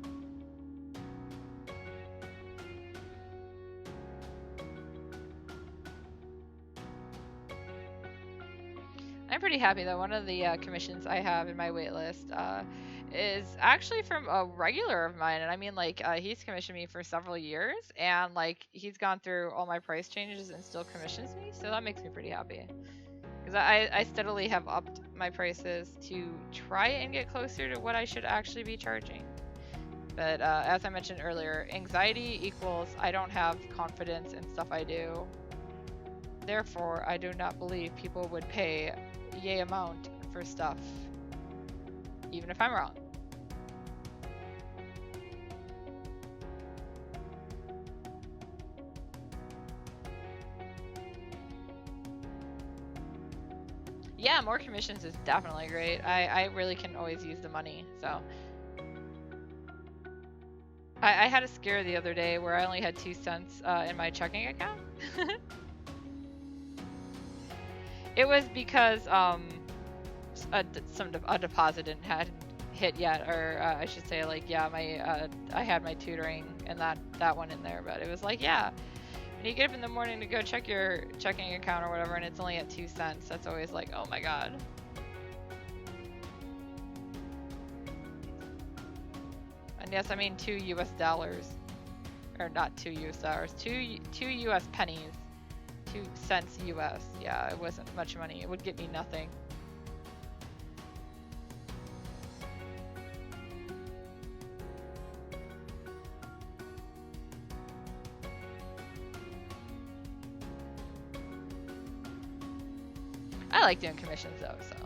S1: I'm pretty happy though. One of the commissions I have in my waitlist is actually from a regular of mine, and I mean, like, he's commissioned me for several years, and like he's gone through all my price changes and still commissions me, so that makes me pretty happy, because I steadily have upped my prices to try and get closer to what I should actually be charging. But as I mentioned earlier, anxiety equals I don't have confidence in stuff I do. Therefore, I do not believe people would pay yay amount for stuff, even if I'm wrong. Yeah, more commissions is definitely great. I really can always use the money, so. I had a scare the other day where I only had 2 cents in my checking account. It was because a deposit hadn't hit yet, or I should say, like, yeah, my I had my tutoring and that one in there, but it was like, yeah, when you get up in the morning to go check your checking account or whatever, and it's only at 2 cents, that's always like, oh my god. And yes, I mean $2 US, or not 2 US dollars, 2 US pennies. 2 cents US. Yeah, it wasn't much money. It would get me nothing. I like doing commissions though, so.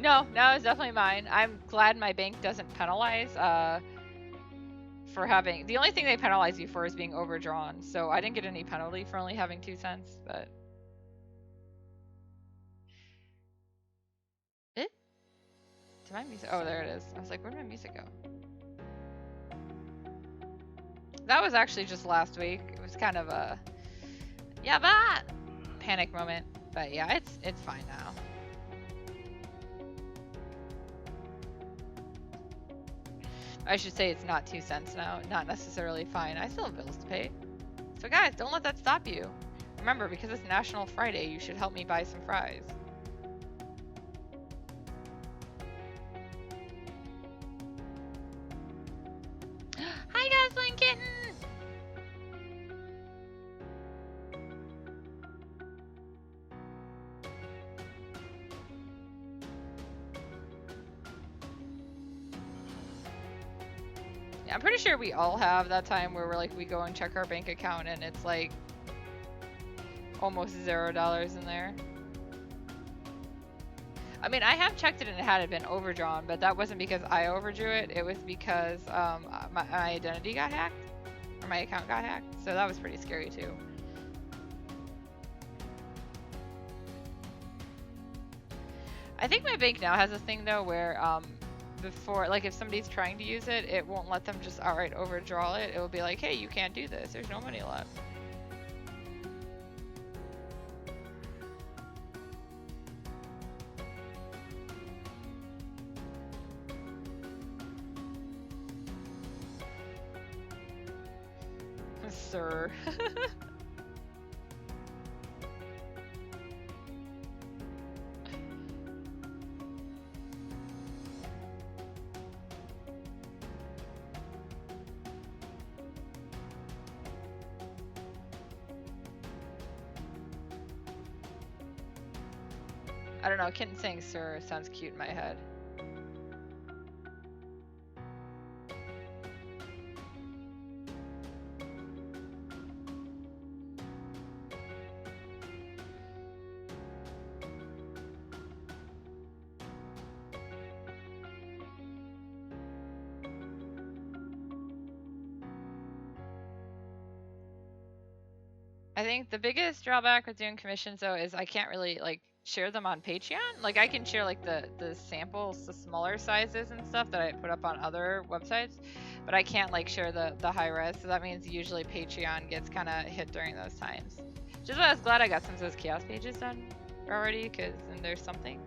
S1: No, it's definitely mine. I'm glad my bank doesn't penalize for having. The only thing they penalize you for is being overdrawn. So I didn't get any penalty for only having 2 cents, but. Did my music? Oh, there it is. I was like, where did my music go? That was actually just last week. It was kind of a that panic moment, but yeah, it's fine now. I should say it's not 2 cents now, not necessarily fine. I still have bills to pay. So guys, don't let that stop you. Remember, because it's National Friday, you should help me buy some fries. Hi, Gosling Kitten! Yeah, I'm pretty sure we all have that time where we're like, we go and check our bank account and it's like almost $0 in there. I mean, I have checked it and it had been overdrawn, but that wasn't because I overdrew it. It was because my identity got hacked, or my account got hacked. So that was pretty scary too. I think my bank now has a thing though where before, like if somebody's trying to use it, it won't let them just outright overdraw it. It will be like, hey, you can't do this. There's no money left. Sir. I don't know, kitten saying sir sounds cute in my head. I think the biggest drawback with doing commissions though is I can't really like share them on Patreon. Like I can share like the samples, the smaller sizes and stuff that I put up on other websites, but I can't like share the high res. So that means usually Patreon gets kind of hit during those times. Just why I was glad I got some of those kiosk pages done already, because then there's something.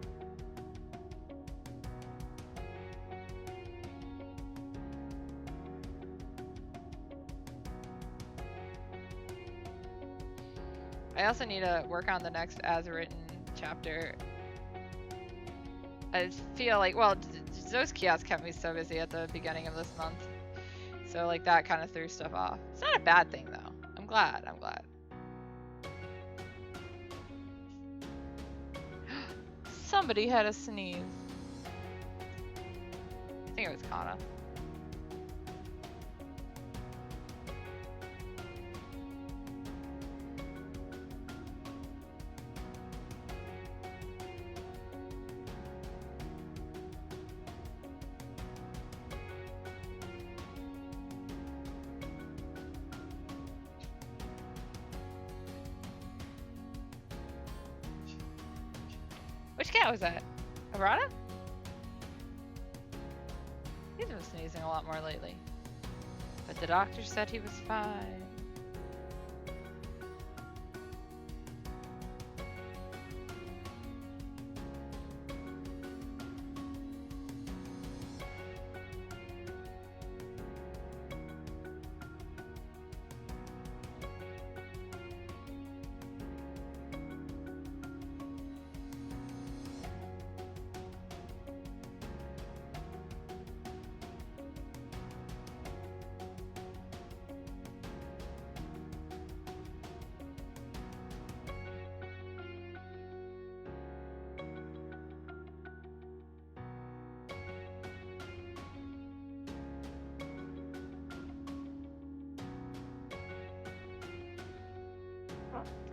S1: I also need to work on the next as written chapter. I just feel like, well, those kiosks kept me so busy at the beginning of this month. So like that kind of threw stuff off. It's not a bad thing though. I'm glad. Somebody had a sneeze. I think it was Kana. Which cat was that? Arata? He's been sneezing a lot more lately. But the doctor said he was fine.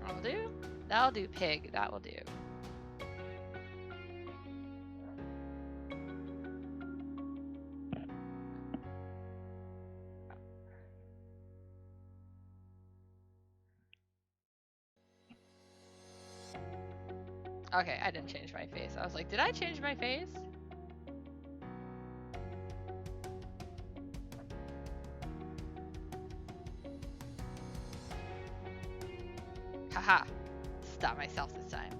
S1: That'll do. That'll do, pig. That will do. Okay, I didn't change my face. I was like, did I change my face? Haha. Stop myself this time.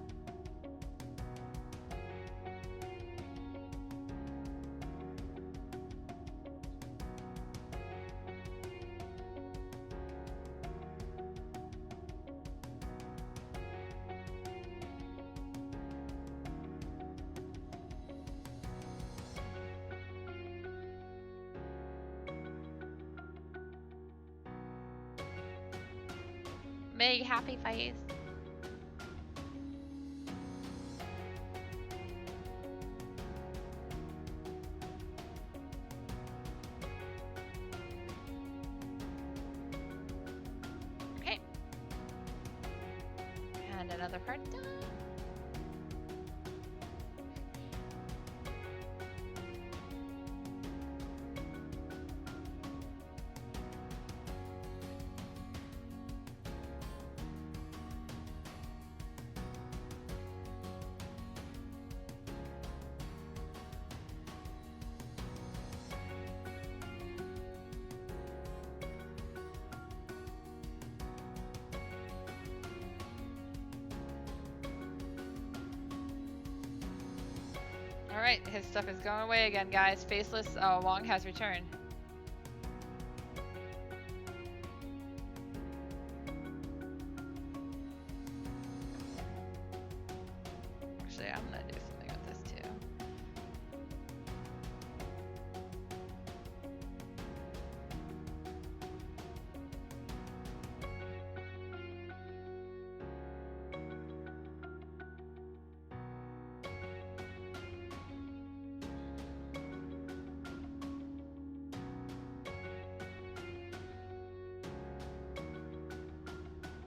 S1: Big happy face. Okay. And another part done. Alright, his stuff is going away again, guys. Faceless Wong has returned. Actually, I'm gonna do something with this too.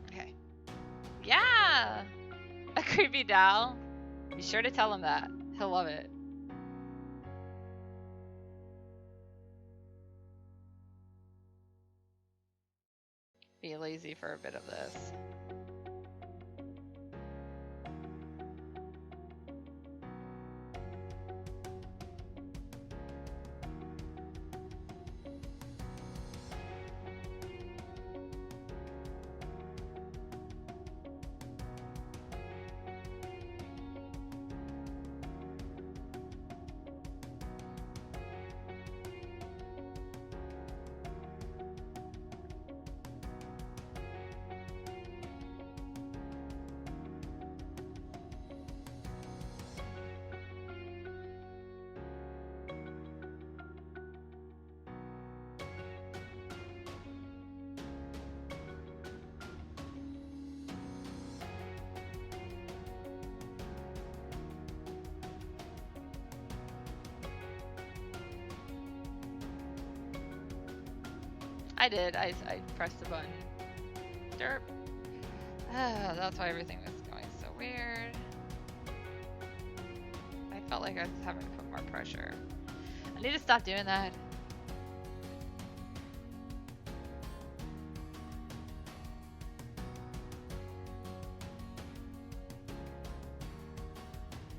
S1: Okay. Yeah! A creepy doll. Be sure to tell him that. He'll love it. Be lazy for a bit of this. I did. I pressed the button. Derp. That's why everything was going so weird. I felt like I was having to put more pressure. I need to stop doing that.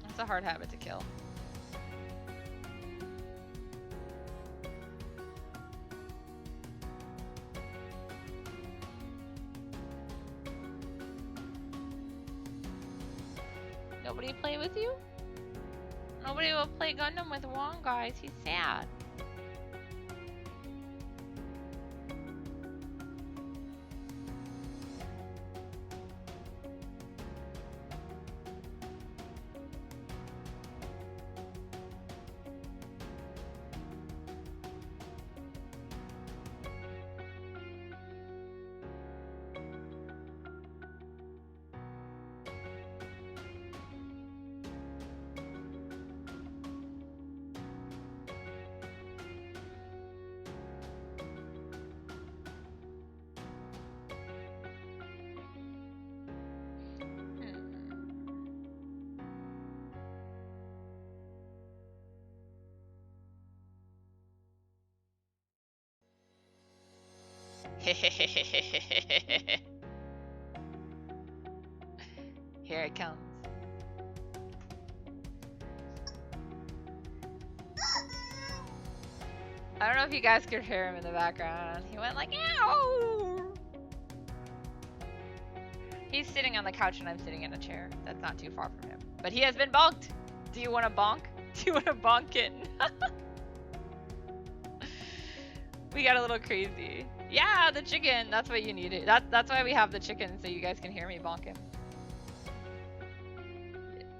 S1: It's a hard habit to kill. Nobody play with you? Nobody will play Gundam with Wong, guys. He's sad. Here it comes. I don't know if you guys could hear him in the background. He went like, ow! He's sitting on the couch and I'm sitting in a chair. That's not too far from him. But he has been bonked. Do you want to bonk? Do you want to bonk kitten? We got a little crazy. Yeah, the chicken. That's what you needed. That's why we have the chicken, so you guys can hear me bonk him.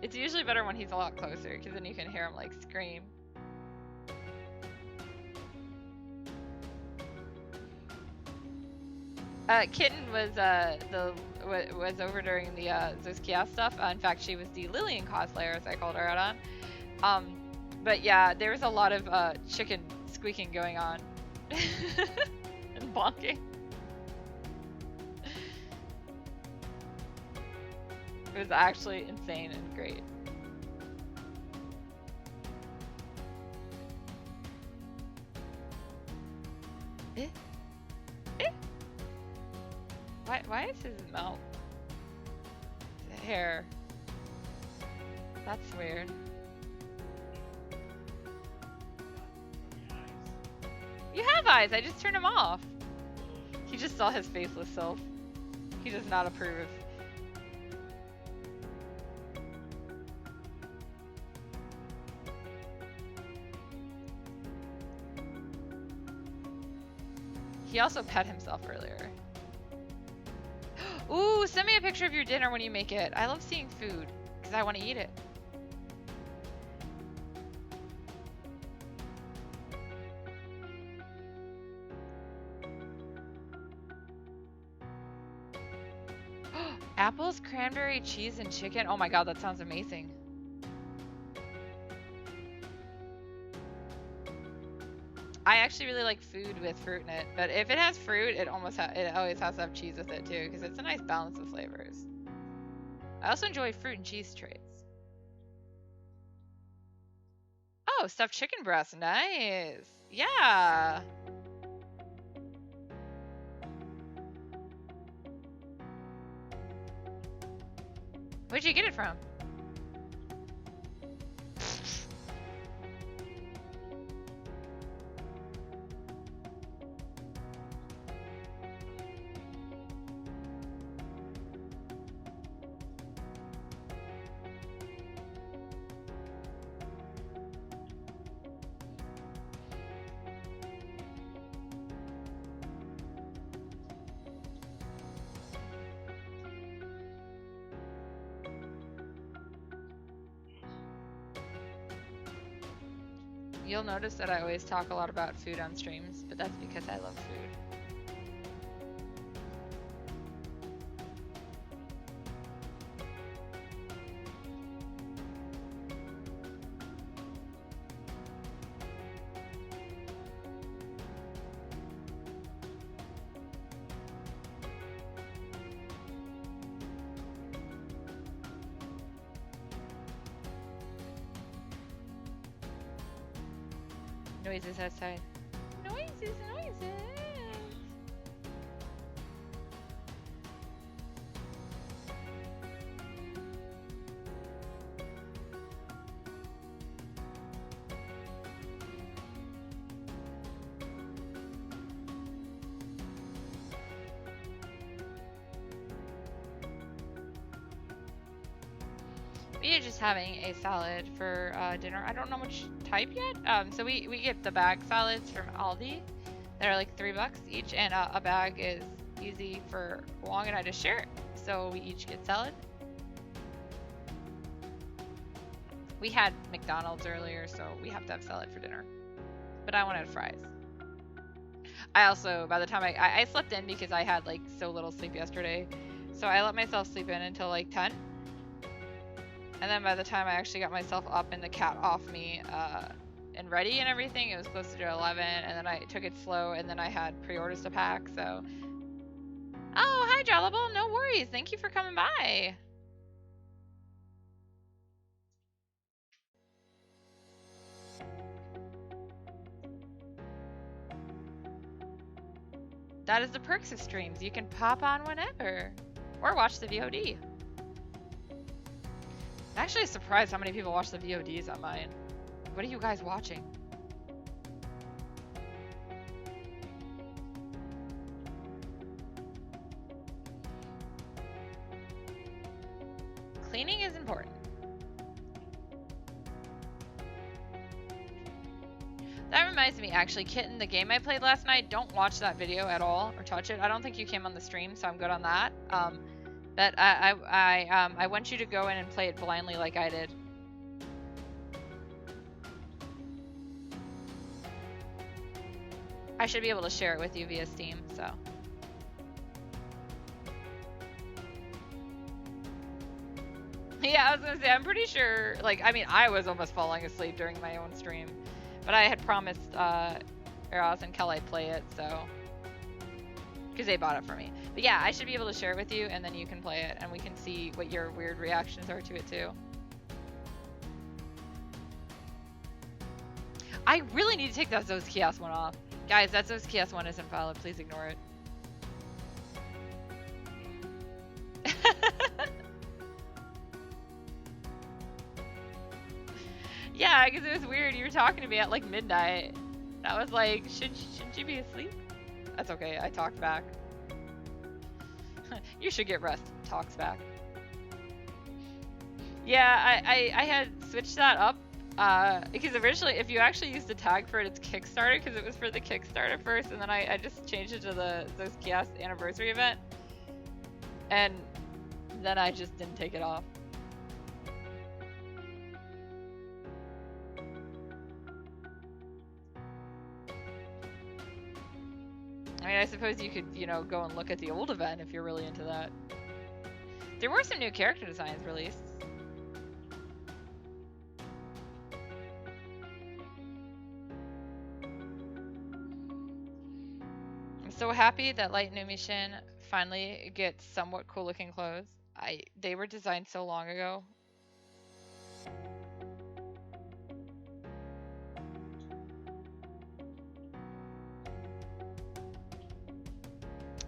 S1: It's usually better when he's a lot closer, because then you can hear him like scream. Kitten was over during the Zoskia stuff. In fact, she was the Lillian cosplayer, as I called her out on. But yeah, there was a lot of chicken squeaking going on and bonking. It was actually insane and great. Why is his mouth? His hair. That's weird. You have eyes, I just turned him off. He just saw his faceless self. He does not approve. He also pet himself earlier. Ooh, send me a picture of your dinner when you make it. I love seeing food, because I want to eat it. Apples, cranberry, cheese, and chicken. Oh my god, that sounds amazing. I actually really like food with fruit in it, but if it has fruit, it always has to have cheese with it too, because it's a nice balance of flavors. I also enjoy fruit and cheese traits. Oh, stuffed chicken breast, nice. Yeah. Where'd you get it from? You'll notice that I always talk a lot about food on streams, but that's because I love food. Noises outside. Noises, noises. We are just having a salad for dinner. I don't know which type yet. So we get the bag salads from Aldi. They're like $3 each, and a bag is easy for Wong and I to share. So we each get salad. We had McDonald's earlier, so we have to have salad for dinner. But I wanted fries. I also, by the time I slept in because I had like so little sleep yesterday. So I let myself sleep in until like 10. And then by the time I actually got myself up and the cat off me and ready and everything, it was closer to 11. And then I took it slow, and then I had pre-orders to pack. So, oh, hi, Jollable. No worries. Thank you for coming by. That is the perks of streams. You can pop on whenever. Or watch the VOD. I'm actually surprised how many people watch the VODs on mine. What are you guys watching? Cleaning is important. That reminds me, actually, Kitten, the game I played last night, don't watch that video at all or touch it. I don't think you came on the stream, so I'm good on that. But I want you to go in and play it blindly like I did. I should be able to share it with you via Steam, so. Yeah, I was gonna say, I'm pretty sure, like, I mean, I was almost falling asleep during my own stream. But I had promised Eros and Kel I'd play it, so. Because they bought it for me. But yeah, I should be able to share it with you, and then you can play it, and we can see what your weird reactions are to it, too. I really need to take that Zos Kiosk one off. Guys, that Zos Kiosk one isn't valid. Please ignore it. Yeah, because it was weird. You were talking to me at like midnight. And I was like, shouldn't you be asleep? That's okay. I talked back. You should get rest. Talks back. Yeah, I had switched that up. Because originally, if you actually used the tag for it, it's Kickstarter, because it was for the Kickstarter first, and then I just changed it to those Kiosk anniversary event. And then I just didn't take it off. I mean, I suppose you could, you know, go and look at the old event if you're really into that. There were some new character designs released. I'm so happy that Light New Mission finally gets somewhat cool looking clothes. They were designed so long ago.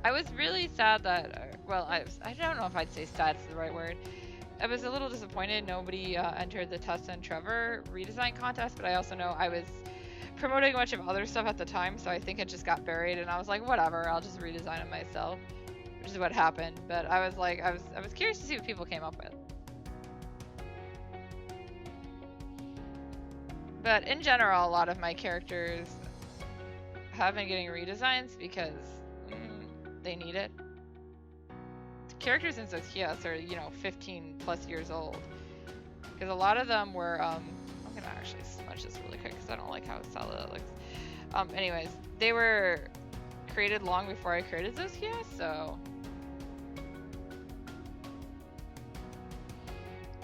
S1: I was really sad that, well, I don't know if I'd say sad is the right word. I was a little disappointed nobody entered the Tessa and Trevor redesign contest, but I also know I was promoting a bunch of other stuff at the time, so I think it just got buried, and I was like, whatever, I'll just redesign it myself, which is what happened. But I was like, I was curious to see what people came up with. But in general, a lot of my characters have been getting redesigns because they need it. The characters in Zokias are, you know, 15 plus years old. Because a lot of them were, I'm gonna actually smudge this really quick because I don't like how solid it looks. Anyways, they were created long before I created Zokias, so.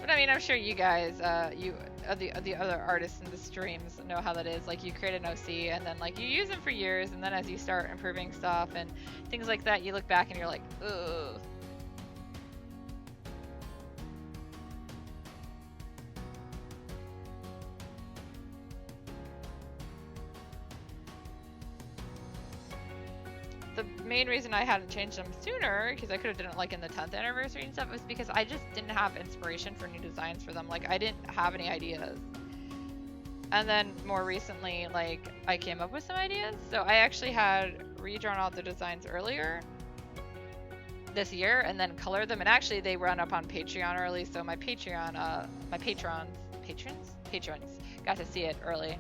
S1: But I mean, I'm sure you guys, the other artists in the streams know how that is. Like, you create an OC and then like you use them for years, and then as you start improving stuff and things like that, you look back and you're like, ugh. The main reason I hadn't changed them sooner, because I could have done it like in the 10th anniversary and stuff, was because I just didn't have inspiration for new designs for them. Like, I didn't have any ideas. And then more recently, like, I came up with some ideas. So I actually had redrawn out the designs earlier this year and then colored them. And actually they run up on Patreon early. So my patrons got to see it early.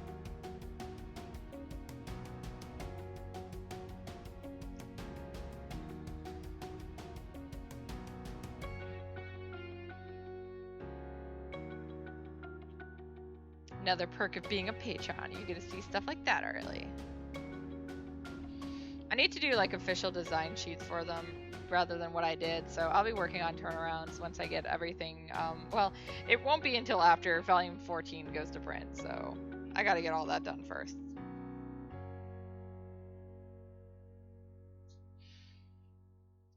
S1: Another perk of being a patron, you get to see stuff like that early. I need to do like official design sheets for them rather than what I did, so I'll be working on turnarounds once I get everything. Well, it won't be until after volume 14 goes to print, so I gotta get all that done first.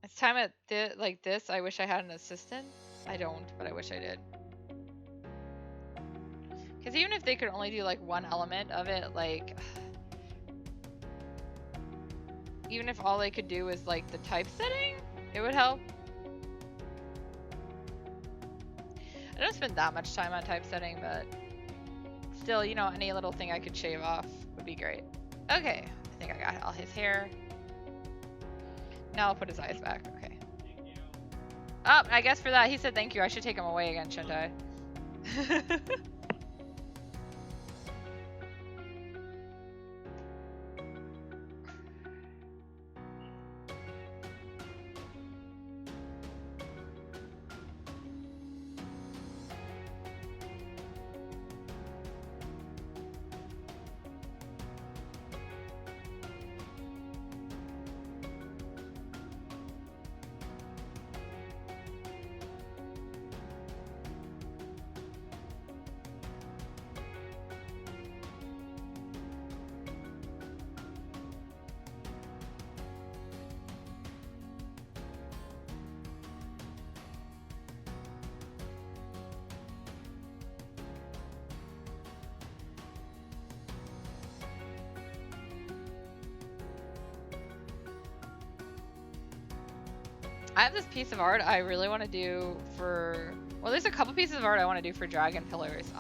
S1: It's time at like this, I wish I had an assistant. I don't, but I wish I did. Because even if they could only do like one element of it, like, even if all they could do was like the typesetting, it would help. I don't spend that much time on typesetting, but still, you know, any little thing I could shave off would be great. Okay, I think I got all his hair. Now I'll put his eyes back. Okay. Oh, I guess for that he said thank you. I should take him away again, shouldn't I? I have this piece of art I really want to do for, well, there's a couple pieces of art I want to do for Dragon Pillars.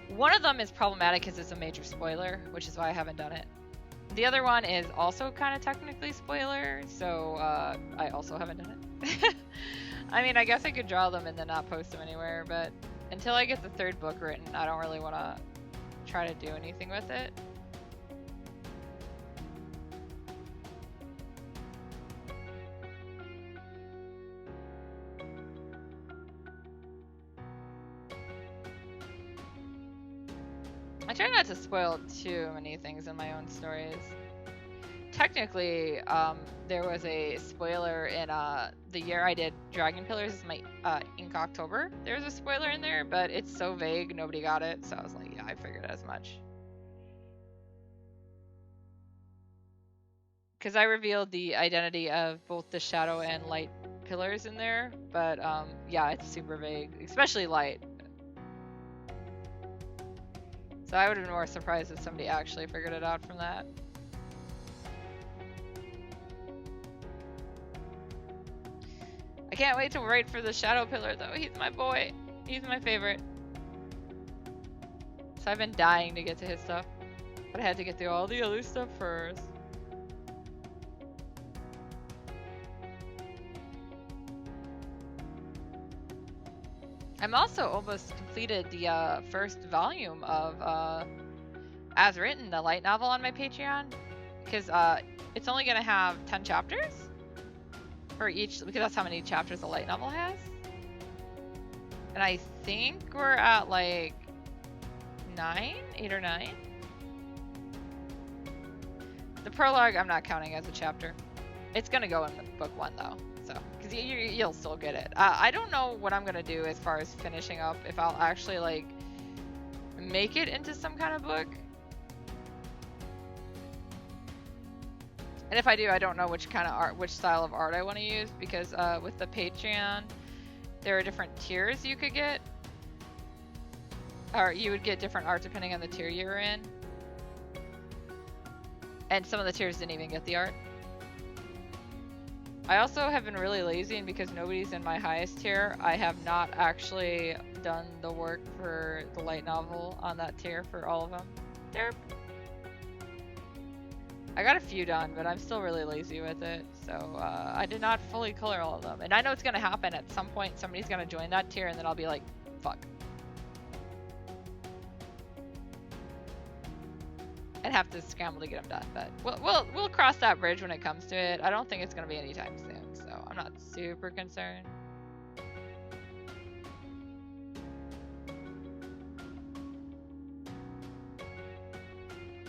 S1: One of them is problematic because it's a major spoiler, which is why I haven't done it. The other one is also kind of technically spoiler, so I also haven't done it. I mean, I guess I could draw them and then not post them anywhere, but until I get the third book written, I don't really want to try to do anything with it. I try not to spoil too many things in my own stories. Technically, there was a spoiler in the year I did Dragon Pillars, my Ink October. There's a spoiler in there, but it's so vague, nobody got it, so I was like, yeah, I figured as much. Because I revealed the identity of both the shadow and light pillars in there, but yeah, it's super vague, especially light. So I would have been more surprised if somebody actually figured it out from that. I can't wait to write for the shadow pillar though. He's my boy. He's my favorite. So I've been dying to get to his stuff, but I had to get through all the other stuff first. I'm also almost completed the first volume of As Written, the light novel on my Patreon, because it's only gonna have 10 chapters for each, because that's how many chapters a light novel has. And I think we're at like 8 or 9. The prologue I'm not counting as a chapter. It's gonna go in book 1 though. So, because you'll still get it. I don't know what I'm gonna do as far as finishing up, if I'll actually like make it into some kind of book. And if I do, I don't know which kind of art, which style of art I want to use, because with the Patreon, there are different tiers you could get. Or you would get different art depending on the tier you were in. And some of the tiers didn't even get the art. I also have been really lazy, and because nobody's in my highest tier, I have not actually done the work for the light novel on that tier for all of them. I got a few done, but I'm still really lazy with it, so I did not fully color all of them. And I know it's going to happen at some point. Somebody's going to join that tier, and then I'll be like, fuck. And have to scramble to get them done, but we'll cross that bridge when it comes to it. I don't think it's going to be anytime soon, so I'm not super concerned.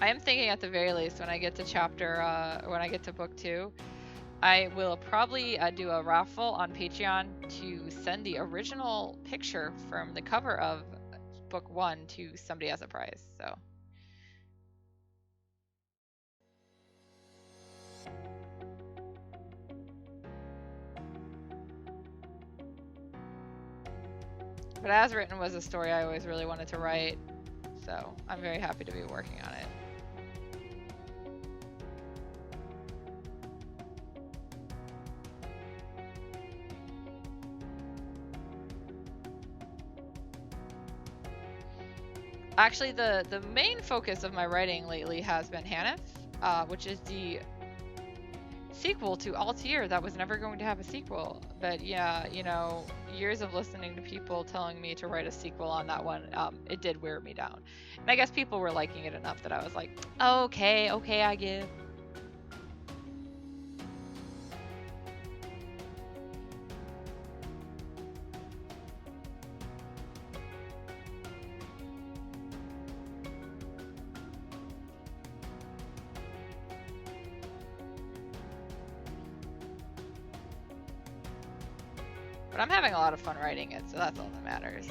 S1: I am thinking at the very least when I get to when I get to book 2, I will probably do a raffle on Patreon to send the original picture from the cover of book 1 to somebody as a prize, so. But As Written was a story I always really wanted to write, so I'm very happy to be working on it. Actually, the main focus of my writing lately has been Hanif, which is the sequel to Altair that was never going to have a sequel. But yeah, you know, years of listening to people telling me to write a sequel on that one, it did wear me down. And I guess people were liking it enough that I was like, okay, I give. But I'm having a lot of fun writing it, so that's all that matters.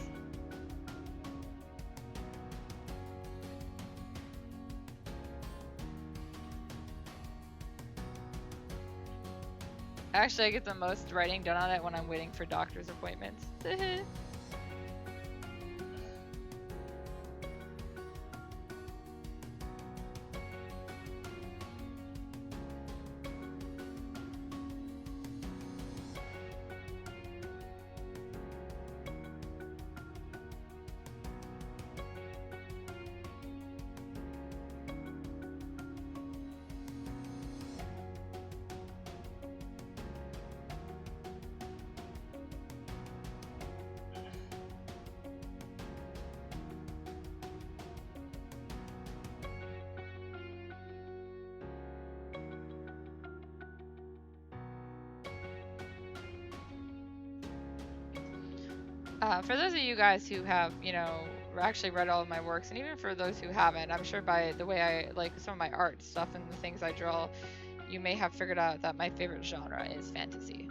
S1: Actually, I get the most writing done on it when I'm waiting for doctor's appointments. For those of you guys who have, you know, actually read all of my works, and even for those who haven't, I'm sure by the way I like some of my art stuff and the things I draw, you may have figured out that my favorite genre is fantasy.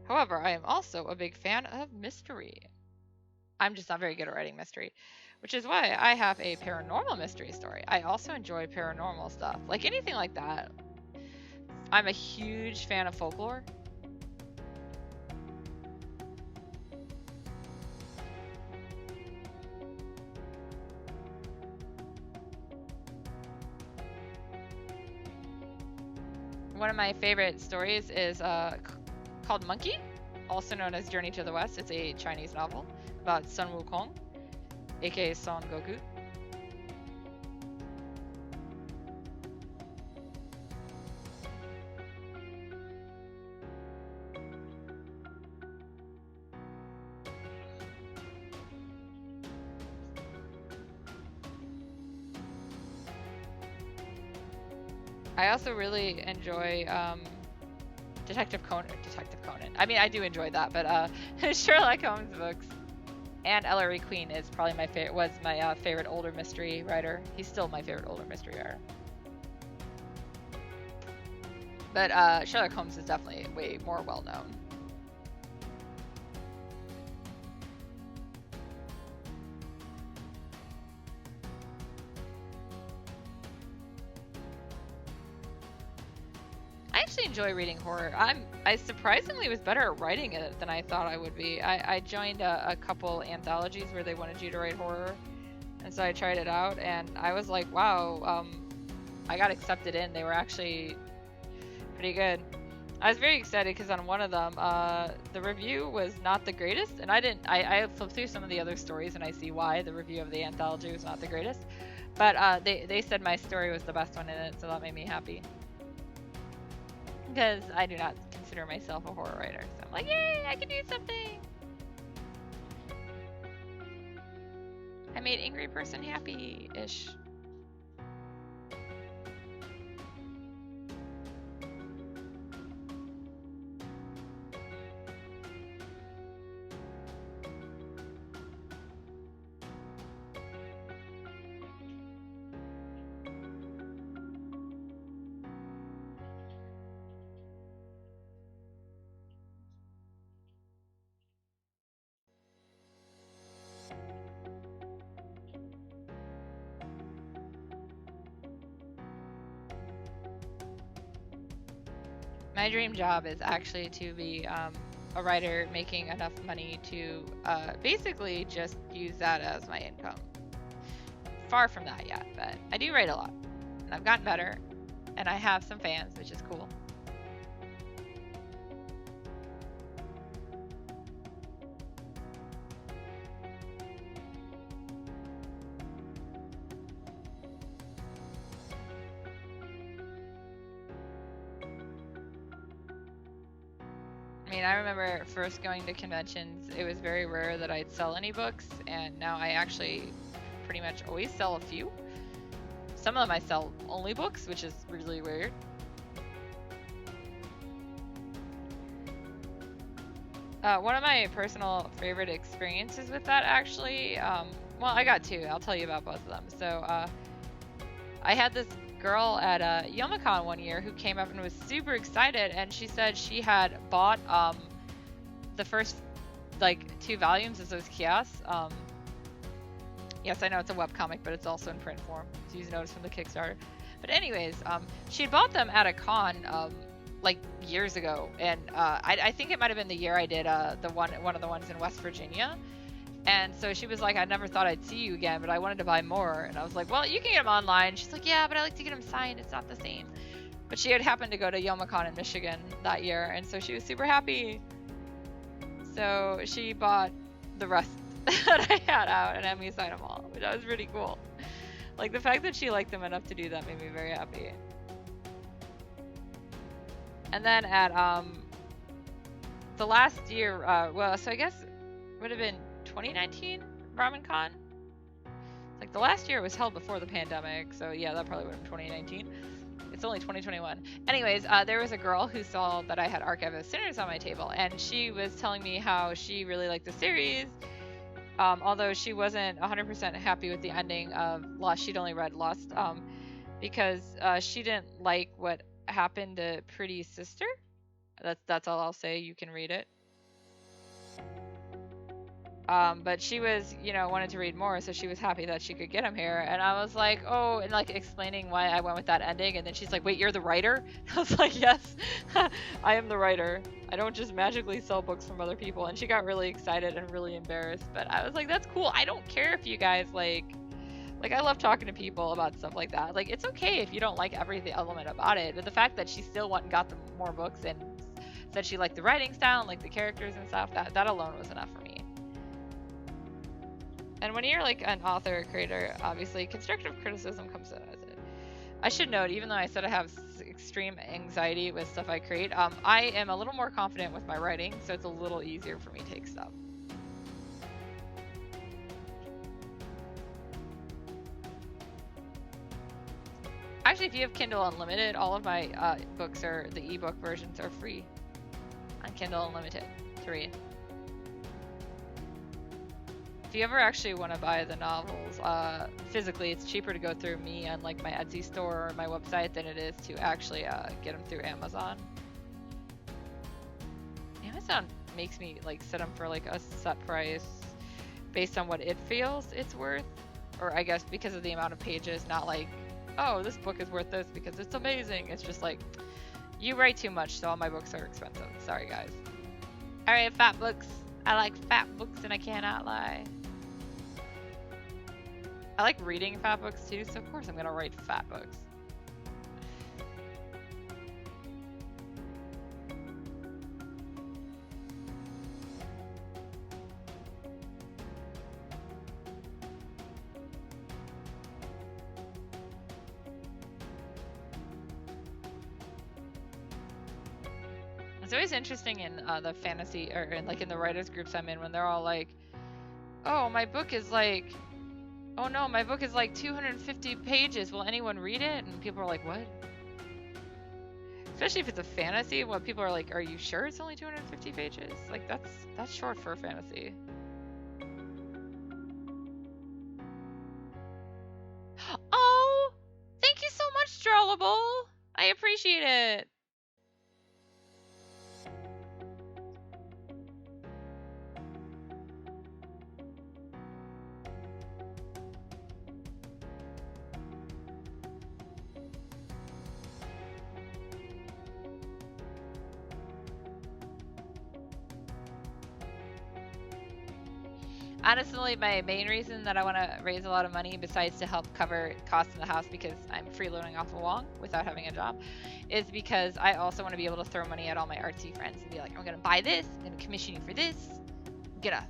S1: However, I am also a big fan of mystery. I'm just not very good at writing mystery, which is why I have a paranormal mystery story. I also enjoy paranormal stuff, like anything like that. I'm a huge fan of folklore. One of my favorite stories is called Monkey, also known as Journey to the West. It's a Chinese novel about Sun Wukong, aka Son Goku. I also really enjoy Detective Conan. I mean, I do enjoy that, but Sherlock Holmes books. And Ellery Queen is probably my favorite. Was my favorite older mystery writer. He's still my favorite older mystery writer. But Sherlock Holmes is definitely way more well known. I actually enjoy reading horror. I surprisingly was better at writing it than I thought I would be. I joined a couple anthologies where they wanted you to write horror, and so I tried it out, and I was like, wow, I got accepted in. They were actually pretty good. I was very excited because on one of them, the review was not the greatest, and I flipped through some of the other stories and I see why the review of the anthology was not the greatest, but they said my story was the best one in it, so that made me happy. Because I do not consider myself a horror writer, so I'm like, yay, I can do something! I made angry person happy-ish. My dream job is actually to be a writer making enough money to basically just use that as my income. Far from that yet, but I do write a lot, and I've gotten better, and I have some fans, which is cool. mean, I remember first going to conventions, it was very rare that I'd sell any books, and now I actually pretty much always sell a few. Some of them I sell only books, which is really weird. One of my personal favorite experiences with that, actually, well, I got two. I'll tell you about both of them. So, I had this girl at Youmacon one year who came up and was super excited, and she said she had bought the first like 2 volumes of those kiosks. Yes, I know it's a webcomic, but it's also in print form. So you notice from the Kickstarter. But anyways, she bought them at a con like years ago, and I think it might have been the year I did one of the ones in West Virginia. And so she was like, I never thought I'd see you again, but I wanted to buy more. And I was like, well, you can get them online. She's like, yeah, but I like to get them signed. It's not the same. But she had happened to go to Youmacon in Michigan that year, and so she was super happy. So she bought the rest that I had out and had me sign them all, which was really cool. Like, the fact that she liked them enough to do that made me very happy. And then at the last year, well, so I guess it would have been 2019 RamenCon. Like, the last year was held before the pandemic, so yeah, that probably would have been 2019. It's only 2021. Anyways, there was a girl who saw that I had Archive of Sinners on my table, and she was telling me how she really liked the series, although she wasn't 100% happy with the ending of Lost. She'd only read Lost, because she didn't like what happened to Pretty Sister. That's all I'll say. You can read it. But she was, wanted to read more, so she was happy that she could get him here. And I was like, oh, and like explaining why I went with that ending. And then she's like, wait, you're the writer? I was like, yes, I am the writer. I don't just magically sell books from other people. And she got really excited and really embarrassed. But I was like, that's cool. I don't care if you guys like I love talking to people about stuff like that. Like, it's okay if you don't like every element about it. But the fact that she still went and got them more books and said she liked the writing style and like the characters and stuff, that alone was enough for me. And when you're like an author or creator, obviously constructive criticism comes in as it. I should note, even though I said I have extreme anxiety with stuff I create, I am a little more confident with my writing, so it's a little easier for me to take stuff. Actually, if you have Kindle Unlimited, all of my books are, the ebook versions are free on Kindle Unlimited to read. If you ever actually want to buy the novels physically, it's cheaper to go through me on like my Etsy store or my website than it is to actually get them through Amazon. Amazon makes me like set them for like a set price based on what it feels it's worth, or I guess because of the amount of pages, not like, oh, this book is worth this because it's amazing. It's just like, you write too much, so all my books are expensive. Sorry, guys. All right, fat books. I like fat books and I cannot lie. I like reading fat books too, so of course I'm gonna write fat books. It's always interesting in the fantasy, or in the writers groups I'm in, when they're all like, oh, my book is like, oh no, my book is like 250 pages. Will anyone read it? And people are like, what? Especially if it's a fantasy, what people are like, are you sure it's only 250 pages? Like, that's short for a fantasy. Oh, thank you so much, Drollable. I appreciate it. Honestly, my main reason that I want to raise a lot of money, besides to help cover costs in the house because I'm freeloading off of Wong without having a job, is because I also want to be able to throw money at all my artsy friends and be like, I'm going to buy this, I'm going to commission you for this, I'm going to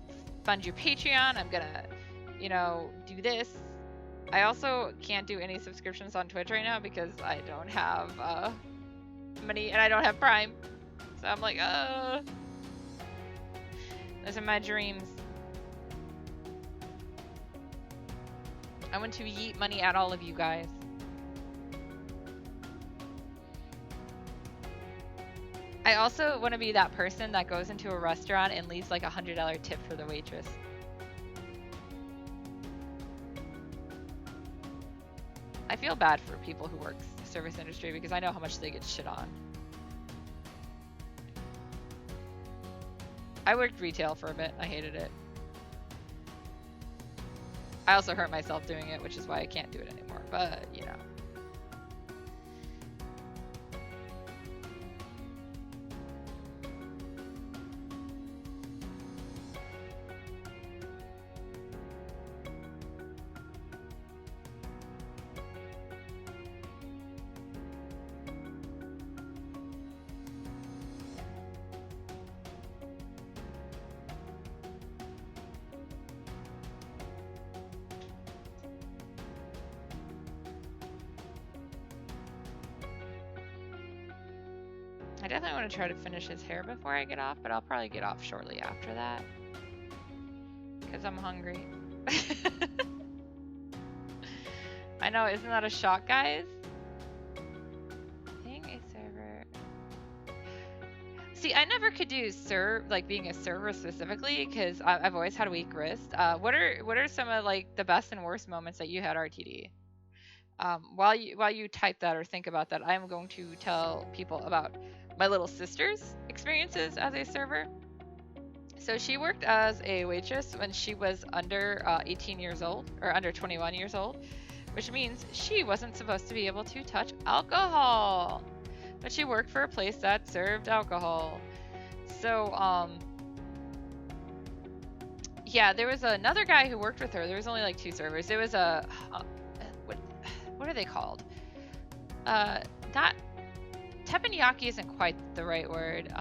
S1: fund your Patreon, I'm going to, do this. I also can't do any subscriptions on Twitch right now because I don't have money and I don't have Prime. So I'm like, Those are my dreams. I want to yeet money at all of you guys. I also want to be that person that goes into a restaurant and leaves like $100 tip for the waitress. I feel bad for people who work the service industry because I know how much they get shit on. I worked retail for a bit. I hated it. I also hurt myself doing it, which is why I can't do it anymore. But, you know. I definitely want to try to finish his hair before I get off, but I'll probably get off shortly after that. Because I'm hungry. I know, isn't that a shock, guys? Being a server. See, I never could do being a server specifically, because I've always had a weak wrist. What are some of like the best and worst moments that you had, RTD? While you type that or think about that, I'm going to tell people about my little sister's experiences as a server. So she worked as a waitress when she was under 18 years old, or under 21 years old, which means she wasn't supposed to be able to touch alcohol. But she worked for a place that served alcohol. So, yeah, there was another guy who worked with her. There was only like 2 servers. There was a, what are they called? That teppanyaki isn't quite the right word.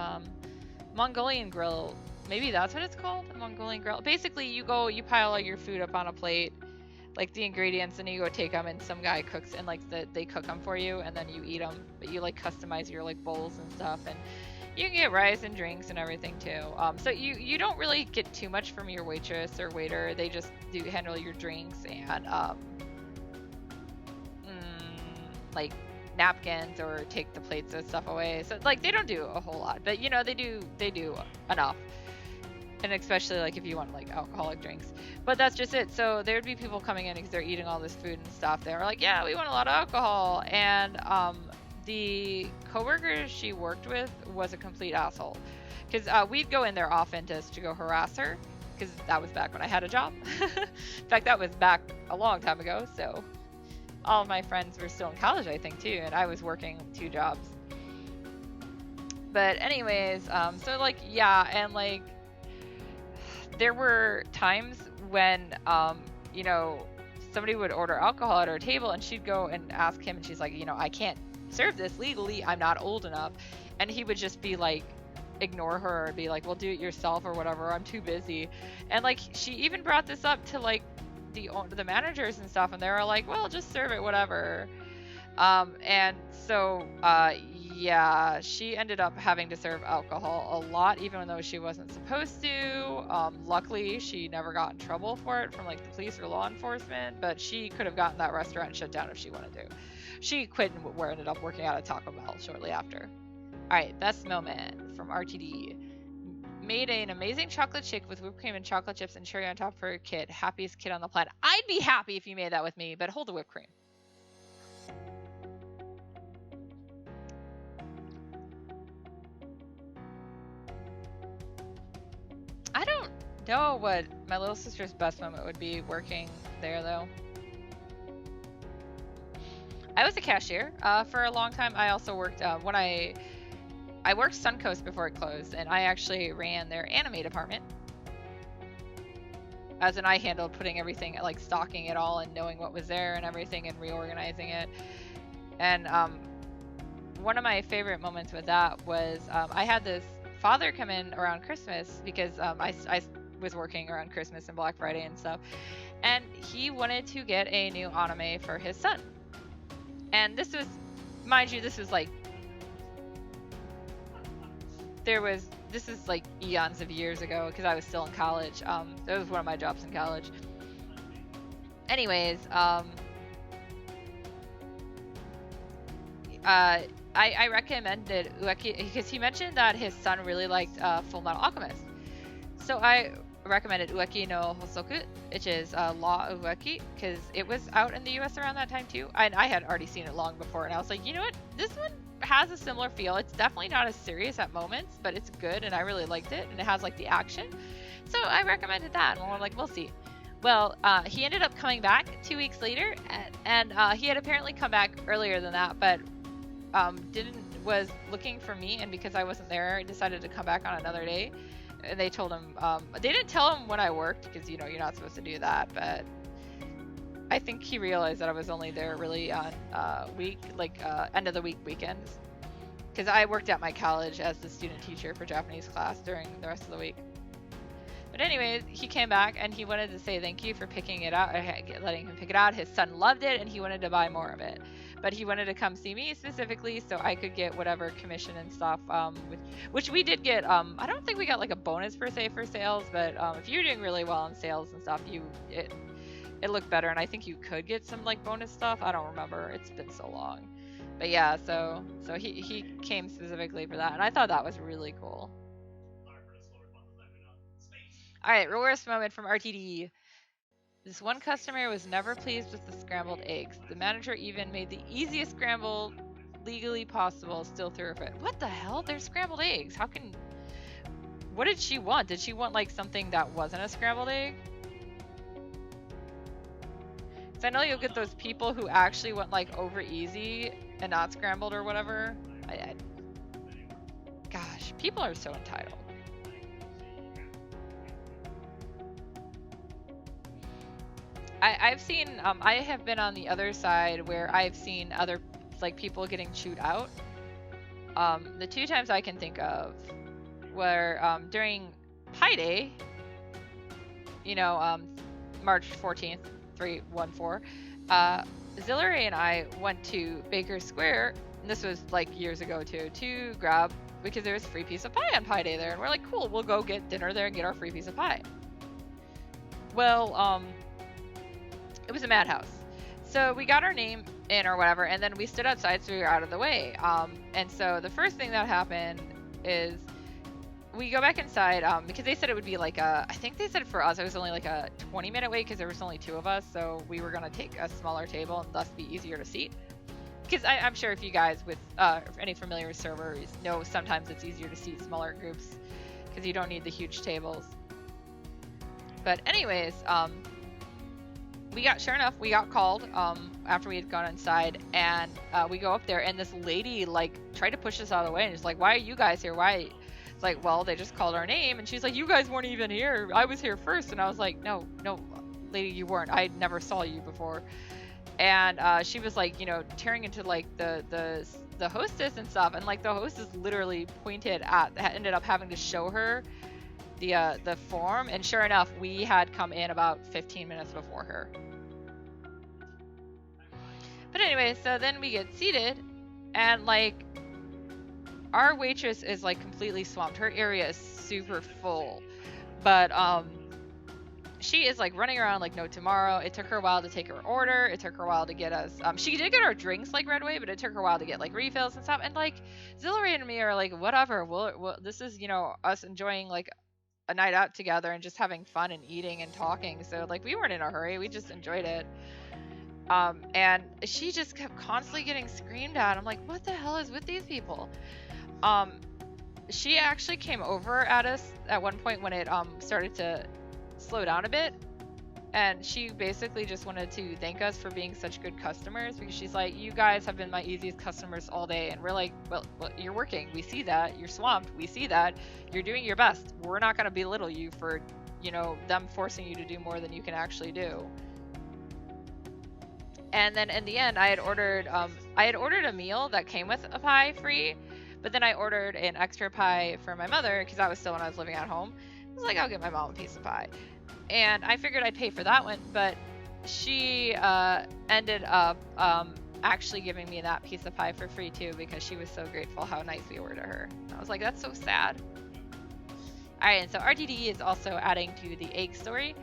S1: Mongolian grill. Maybe that's what it's called? A Mongolian grill. Basically, you pile all your food up on a plate, like the ingredients, and you go take them, and some guy cooks, and like they cook them for you, and then you eat them. But you like customize your like bowls and stuff, and you can get rice and drinks and everything too. So you don't really get too much from your waitress or waiter. They just do handle your drinks and like napkins or take the plates and stuff away. So like they don't do a whole lot, but you know they do enough. And especially like if you want like alcoholic drinks. But that's just it. So there would be people coming in because they're eating all this food and stuff. They were like, yeah, we want a lot of alcohol. And the coworker she worked with was a complete asshole. Because we'd go in there often to go harass her. Because that was back when I had a job. In fact, that was back a long time ago. So all of my friends were still in college, I think, too. And I was working 2 jobs. But anyways, so like, yeah, and like, there were times when, you know, somebody would order alcohol at our table and she'd go and ask him and she's like, you know, I can't serve this legally. I'm not old enough. And he would just be like, ignore her and be like, well, do it yourself or whatever. I'm too busy. And like, she even brought this up to like the managers and stuff. And they were like, well, just serve it, whatever. And so, yeah, she ended up having to serve alcohol a lot, even though she wasn't supposed to. Luckily, she never got in trouble for it from like the police or law enforcement, but she could have gotten that restaurant shut down if she wanted to. She quit and ended up working out at Taco Bell shortly after. All right, best moment from RTD. Made an amazing chocolate shake with whipped cream and chocolate chips and cherry on top for a kid. Happiest kid on the planet. I'd be happy if you made that with me, but hold the whipped cream. I don't know what my little sister's best moment would be working there, though. I was a cashier for a long time. I also worked when I worked Suncoast before it closed, and I actually ran their anime department. As in, I handled putting everything, like stocking it all and knowing what was there and everything and reorganizing it. And one of my favorite moments with that was I had this father come in around Christmas because I was working around Christmas and Black Friday and stuff, and he wanted to get a new anime for his son. And this was, mind you, this was like, there was this is like eons of years ago because I was still in college. That was one of my jobs in college. Anyways, I recommended Ueki because he mentioned that his son really liked Full Metal Alchemist. So I recommended Ueki no Hosoku, which is Law of Ueki, because it was out in the US around that time too. And I had already seen it long before, and I was like, you know what? This one has a similar feel. It's definitely not as serious at moments, but it's good, and I really liked it, and it has like the action. So I recommended that, and we're like, we'll see. Well, he ended up coming back 2 weeks later, and he had apparently come back earlier than that, but was looking for me, and because I wasn't there, I decided to come back on another day. And they told him, they didn't tell him when I worked, because, you know, you're not supposed to do that, but I think he realized that I was only there really on end of the week weekends, because I worked at my college as the student teacher for Japanese class during the rest of the week. But anyways, he came back and he wanted to say thank you for picking it out, letting him pick it out. His son loved it and he wanted to buy more of it. But he wanted to come see me specifically so I could get whatever commission and stuff, which we did get. I don't think we got like a bonus per se for sales, but if you're doing really well in sales and stuff, it looked better, and I think you could get some like bonus stuff. I don't remember. It's been so long. But yeah, so he came specifically for that, and I thought that was really cool. All right, worst moment from RTD. This one customer was never pleased with the scrambled eggs. The manager even made the easiest scramble legally possible, still threw a fit. What the hell? They're scrambled eggs. How can... What did she want? Did she want like something that wasn't a scrambled egg? Because I know you'll get those people who actually want like over easy and not scrambled or whatever. Gosh, people are so entitled. I've seen, I have been on the other side where I've seen other, like, people getting chewed out. The 2 times I can think of were during Pi Day, you know, March 14th, 314, Zillary and I went to Baker Square, and this was like years ago too, to grab, because there was a free piece of pie on Pi Day there, and we're like, cool, we'll go get dinner there and get our free piece of pie. Well, it was a madhouse. So we got our name in or whatever, and then we stood outside so we were out of the way. And so the first thing that happened is we go back inside because they said it would be like I think they said for us it was only like a 20-minute wait because there was only 2 of us, so we were going to take a smaller table and thus be easier to seat. Because I'm sure if you guys with any familiar with servers know sometimes it's easier to seat smaller groups because you don't need the huge tables. But anyways, sure enough, we got called after we had gone inside, and we go up there, and this lady like tried to push us out of the way, and she's like, "Why are you guys here? Why?" It's like, "Well, they just called our name," and she's like, "You guys weren't even here. I was here first," and I was like, "No, lady, you weren't. I never saw you before." And she was like, you know, tearing into like the hostess and stuff, and like the hostess literally ended up having to show her the form, and sure enough, we had come in about 15 minutes before her. But anyway, so then we get seated, and like our waitress is like completely swamped. Her area is super full, but she is like running around like no tomorrow. It took her a while to take her order. It took her a while to get us. She did get our drinks like right away, but it took her a while to get like refills and stuff. And like Zillary and me are like, whatever. This is, you know, us enjoying like a night out together and just having fun and eating and talking. So like we weren't in a hurry. We just enjoyed it. And she just kept constantly getting screamed at. I'm like, what the hell is with these people? She actually came over at us at one point when it started to slow down a bit, and she basically just wanted to thank us for being such good customers, because she's like, you guys have been my easiest customers all day. And we're like, well you're working, we see that. You're swamped, we see that. You're doing your best. We're not going to belittle you for, you know, them forcing you to do more than you can actually do. And then in the end, I had ordered a meal that came with a pie free, but then I ordered an extra pie for my mother because that was still when I was living at home. I was like, I'll get my mom a piece of pie. And I figured I'd pay for that one, but she ended up actually giving me that piece of pie for free too, because she was so grateful how nice we were to her. I was like, that's so sad. All right, and so RTD is also adding to the egg story.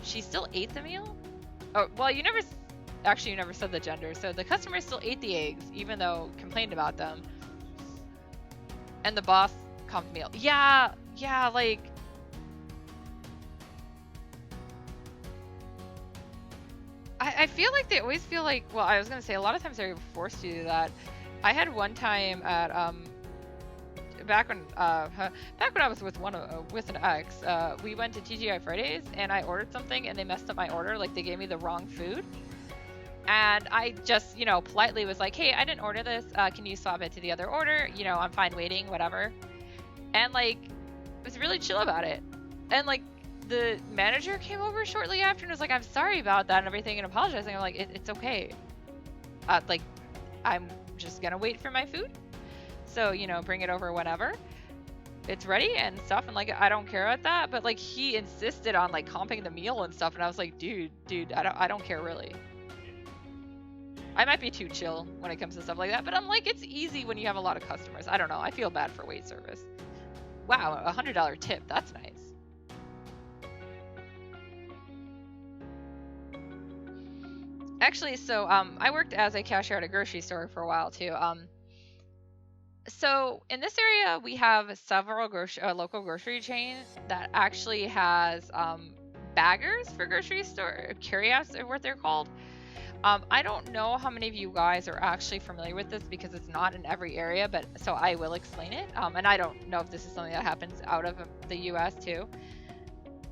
S1: She still ate the meal. Oh, well, you never said the gender. So the customer still ate the eggs, even though complained about them. And the boss comped meal. Yeah, like. I feel like they always feel like, well, I was gonna say a lot of times they're forced to do that. I had one time at back when I was with with an ex, we went to TGI Fridays and I ordered something and they messed up my order, like they gave me the wrong food. And I just, politely was like, hey, I didn't order this. Can you swap it to the other order? I'm fine waiting, whatever. And like, was really chill about it. And like, the manager came over shortly after and was like, I'm sorry about that and everything and apologizing. I'm like, it's okay. Like, I'm just gonna wait for my food. So, bring it over whenever it's ready and stuff. And like, I don't care about that. But like, he insisted on like comping the meal and stuff. And I was like, dude, I don't care really. I might be too chill when it comes to stuff like that. But I'm like, it's easy when you have a lot of customers. I don't know. I feel bad for wait service. Wow, $100 tip. That's nice. Actually, so I worked as a cashier at a grocery store for a while too. So in this area, we have several local grocery chains that actually has baggers for grocery store carryouts, are what they're called. I don't know how many of you guys are actually familiar with this because it's not in every area, but so I will explain it. And I don't know if this is something that happens out of the U.S. too.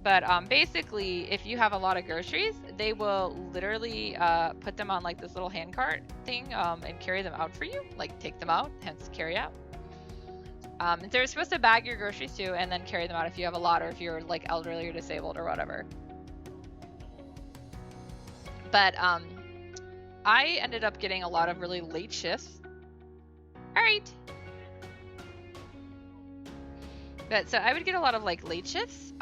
S1: But basically, if you have a lot of groceries, they will literally put them on like this little hand cart thing and carry them out for you, like take them out, hence carry out. And they're supposed to bag your groceries too and then carry them out if you have a lot or if you're like elderly or disabled or whatever. But I ended up getting a lot of really late shifts. All right. But so I would get a lot of like late shifts.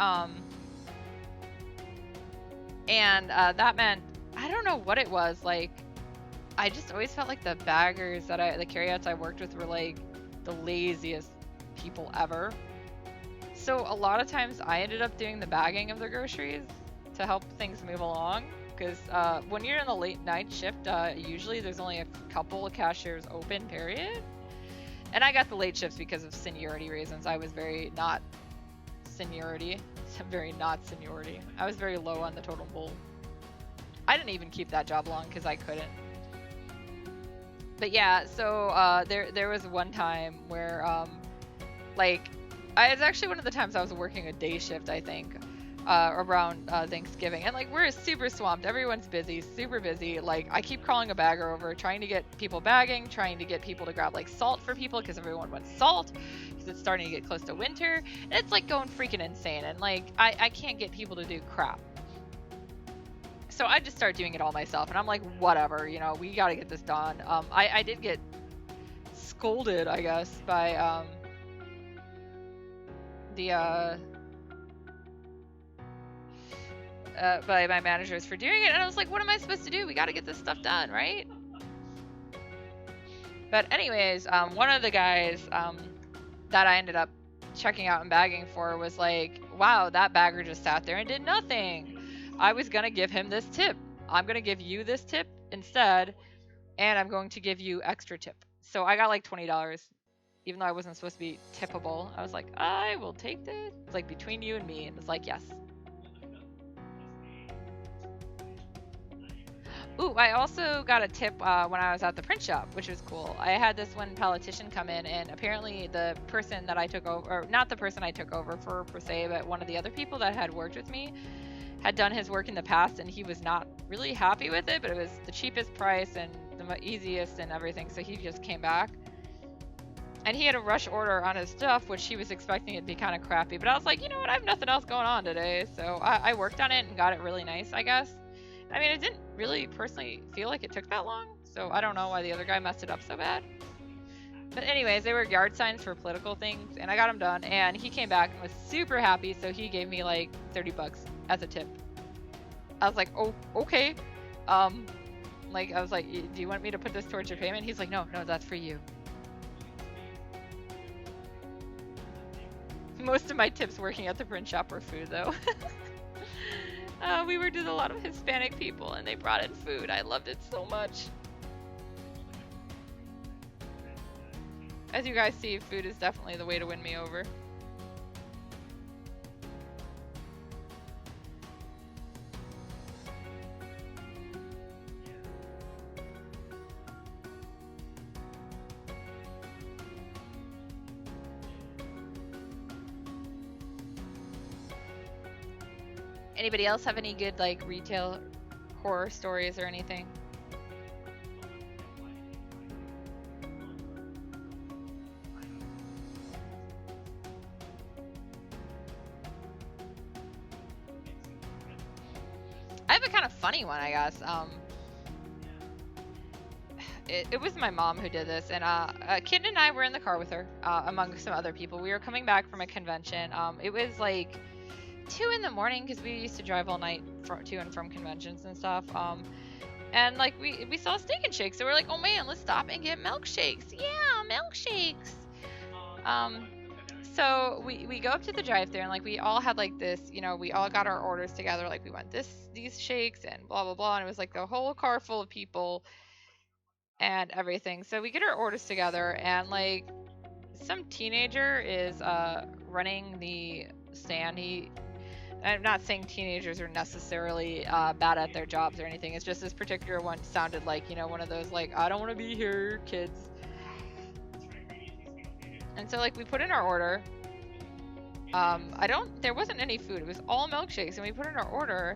S1: And that meant, I don't know what it was, like, I just always felt like the baggers the carryouts I worked with were like the laziest people ever. So a lot of times I ended up doing the bagging of the groceries to help things move along. Because when you're in the late night shift, usually there's only a couple of cashiers open, period. And I got the late shifts because of seniority reasons. I was very not seniority. I was very low on the totem pole. I didn't even keep that job long because I couldn't. But yeah, so there was one time where it's actually one of the times I was working a day shift, I think, around Thanksgiving, and like we're super swamped. Everyone's busy, super busy. Like I keep calling a bagger over, trying to get people bagging, trying to get people to grab like salt for people because everyone wants salt because it's starting to get close to winter, and it's like going freaking insane. And like I can't get people to do crap. So I just started doing it all myself, and I'm like, whatever, we got to get this done. I did get scolded, I guess, by by my managers for doing it, and I was like, what am I supposed to do? We got to get this stuff done, right? But anyways, one of the guys that I ended up checking out and bagging for was like, wow, that bagger just sat there and did nothing. I was gonna give him this tip. I'm gonna give you this tip instead, and I'm going to give you extra tip. So I got like $20, even though I wasn't supposed to be tippable. I was like, I will take this. It's like between you and me, and it's like, yes. Ooh, I also got a tip when I was at the print shop, which was cool. I had this one politician come in, and apparently the person that I took over, or not the person I took over for per se, but one of the other people that had worked with me had done his work in the past, and he was not really happy with it, but it was the cheapest price and the easiest and everything, so he just came back. And he had a rush order on his stuff, which he was expecting it to be kind of crappy, but I was like, you know what, I have nothing else going on today, so I worked on it and got it really nice, I guess. I mean, it didn't really personally feel like it took that long, so I don't know why the other guy messed it up so bad. But anyways, they were yard signs for political things, and I got them done, and he came back and was super happy, so he gave me like $30 as a tip. I was like, oh, okay. I was like, do you want me to put this towards your payment? He's like, no, that's for you. Most of my tips working at the print shop were food, though. We worked with a lot of Hispanic people, and they brought in food. I loved it so much. As you guys see, food is definitely the way to win me over. Anybody else have any good like retail horror stories or anything? I have a kind of funny one, I guess. It was my mom who did this, and a kid and I were in the car with her, among some other people. We were coming back from a convention. It was like 2 in the morning because we used to drive all night to and from conventions and stuff. And like we saw Steak and Shake, so we're like, oh man, let's stop and get milkshakes. Yeah, milkshakes. So we go up to the drive-thru, and like we all had like this, you know, we all got our orders together, like we want these shakes and blah blah blah, and it was like the whole car full of people and everything. So we get our orders together, and like some teenager is running the stand. I'm not saying teenagers are necessarily bad at their jobs or anything. It's just this particular one sounded like, you know, one of those like, I don't want to be here, kids. And so like we put in our order. There wasn't any food. It was all milkshakes, and we put in our order,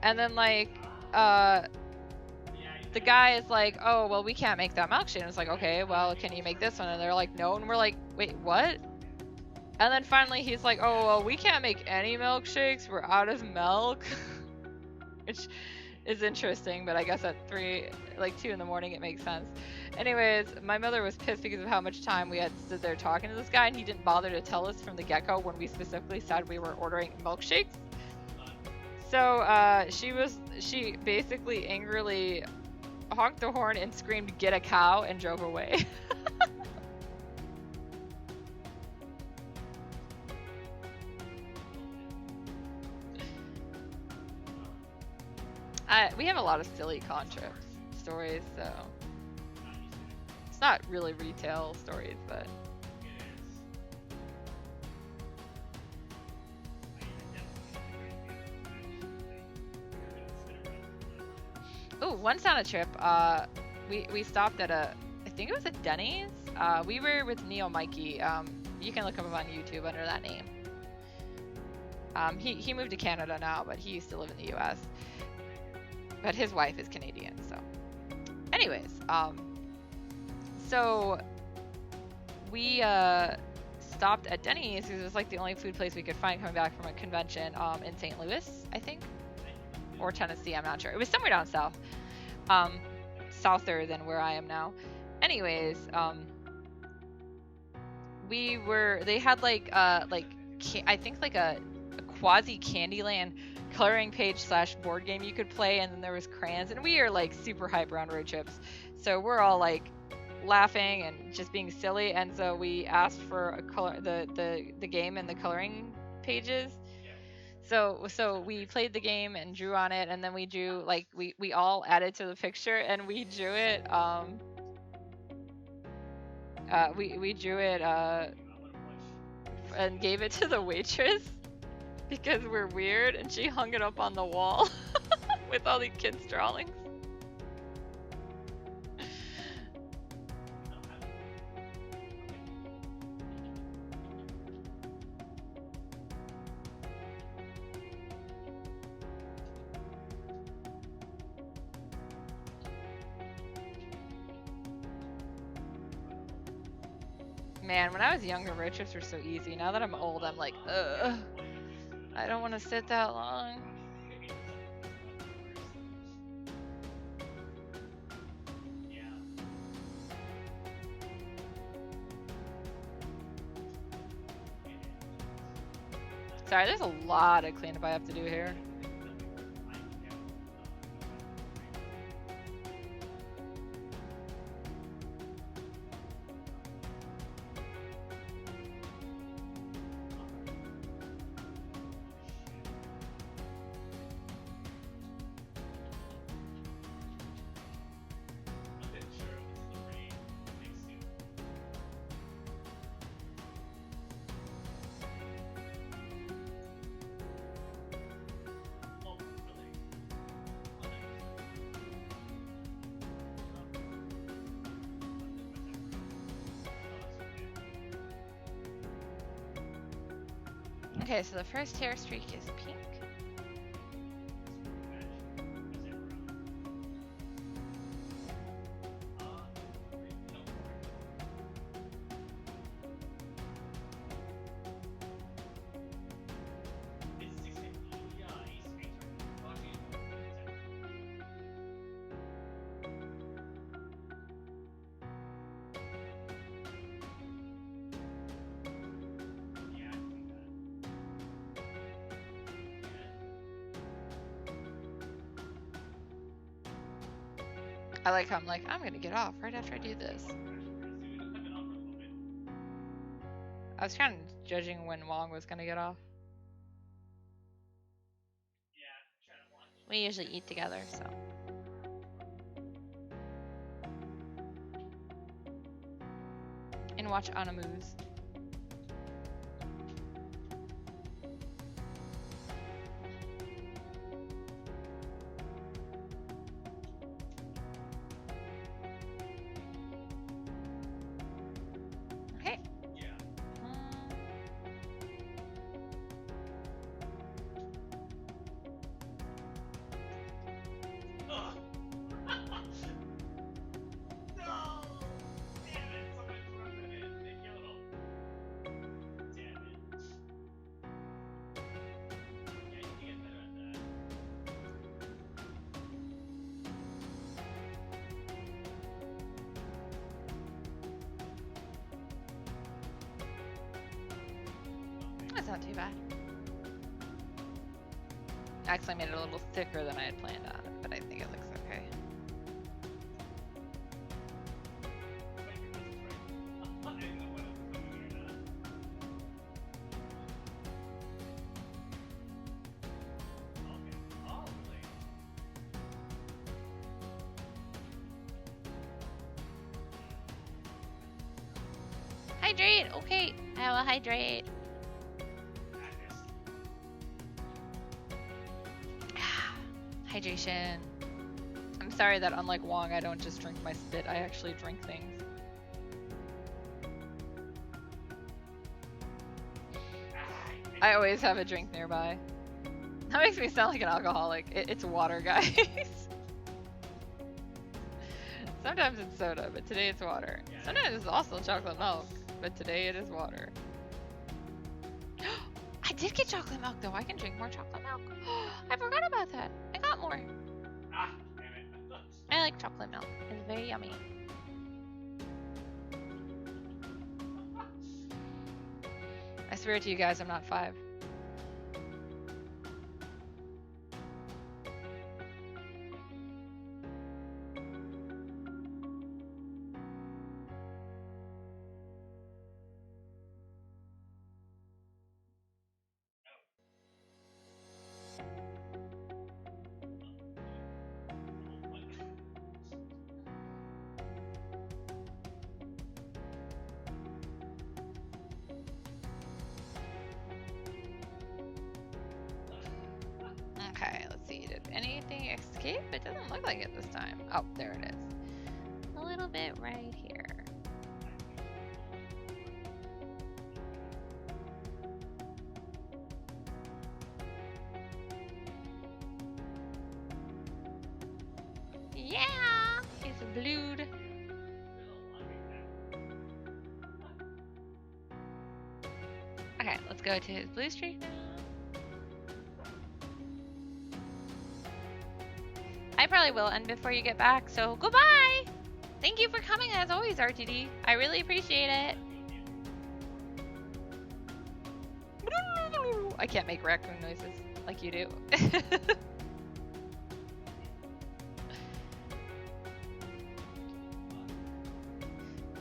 S1: and then like the guy is like, oh well, we can't make that milkshake. And it's like, okay, well, can you make this one? And they're like, no. And we're like, wait, what? And then finally he's like, oh well, we can't make any milkshakes, we're out of milk. Which is interesting, but I guess at 2 in the morning it makes sense. Anyways, my mother was pissed because of how much time we had stood there talking to this guy, and he didn't bother to tell us from the get-go when we specifically said we were ordering milkshakes. So she basically angrily honked the horn and screamed, "Get a cow," and drove away. We have a lot of silly contra stories, so it's not really retail stories, but once on a trip, we stopped at I think it was a Denny's. We were with Neo Mikey. You can look him up on YouTube under that name. He moved to Canada now, but he used to live in the U.S. But his wife is Canadian, so. Anyways, so we stopped at Denny's because it was like the only food place we could find coming back from a convention in St. Louis, I think, or Tennessee. I'm not sure. It was somewhere down south, souther than where I am now. Anyways, they had like I think like a quasi Candyland coloring page / board game you could play, and then there was crayons, and we are like super hyper on road trips, so we're all like laughing and just being silly, and so we asked for a color the game and the coloring pages. So we played the game and drew on it, and then we drew like we all added to the picture, and we drew it we drew it and gave it to the waitress because we're weird, and she hung it up on the wall with all the kids' drawings. Man, when I was younger, road trips were so easy. Now that I'm old, I'm like, ugh, I don't want to sit that long. Sorry, there's a lot of cleanup I have to do here. Okay, so the first hair streak is pink. I like how I'm like, I'm gonna get off right after I do this. I was kind of judging when Wong was gonna get off. We usually eat together, so. And watch Animus. Okay. That's not too bad. Actually, I made it a little thicker than I had planned on, but I think it looks okay. Hydrate! Okay, I will hydrate. Hydration. I'm sorry that unlike Wong, I don't just drink my spit, I actually drink things. I always have a drink nearby. That makes me sound like an alcoholic. It's water, guys. Sometimes it's soda, but today it's water. Sometimes it's also chocolate milk, but today it is water. I did get chocolate milk though. I can drink more chocolate milk. I forgot about that. I got more.
S2: Ah, damn it.
S1: I like chocolate milk. It's very yummy. I swear to you guys, I'm not 5. Okay, let's see. Did anything escape? It doesn't look like it this time. Oh, there it is. A little bit right here. Yeah! He's blued. Okay, let's go to his blue streak now. I probably will end before you get back, so goodbye! Thank you for coming as always, RTD. I really appreciate it. I can't make raccoon noises like you do.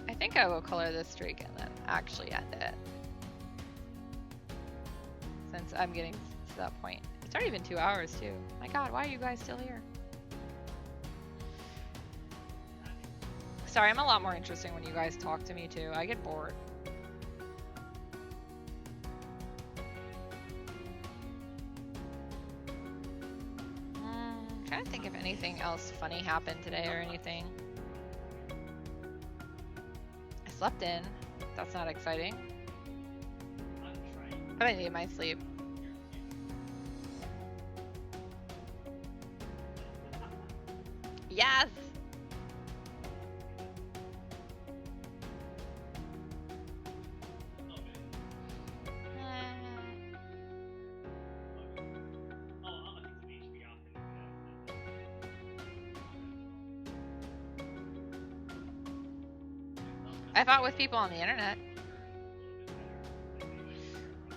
S1: I think I will color this streak and then actually end it. Since I'm getting to that point. It's already been 2 hours too. My god, why are you guys still here? Sorry, I'm a lot more interesting when you guys talk to me too. I get bored. I'm trying to think if anything else funny happened today or anything. I slept in. That's not exciting. But I need my sleep. Yes! I fought with people on the internet.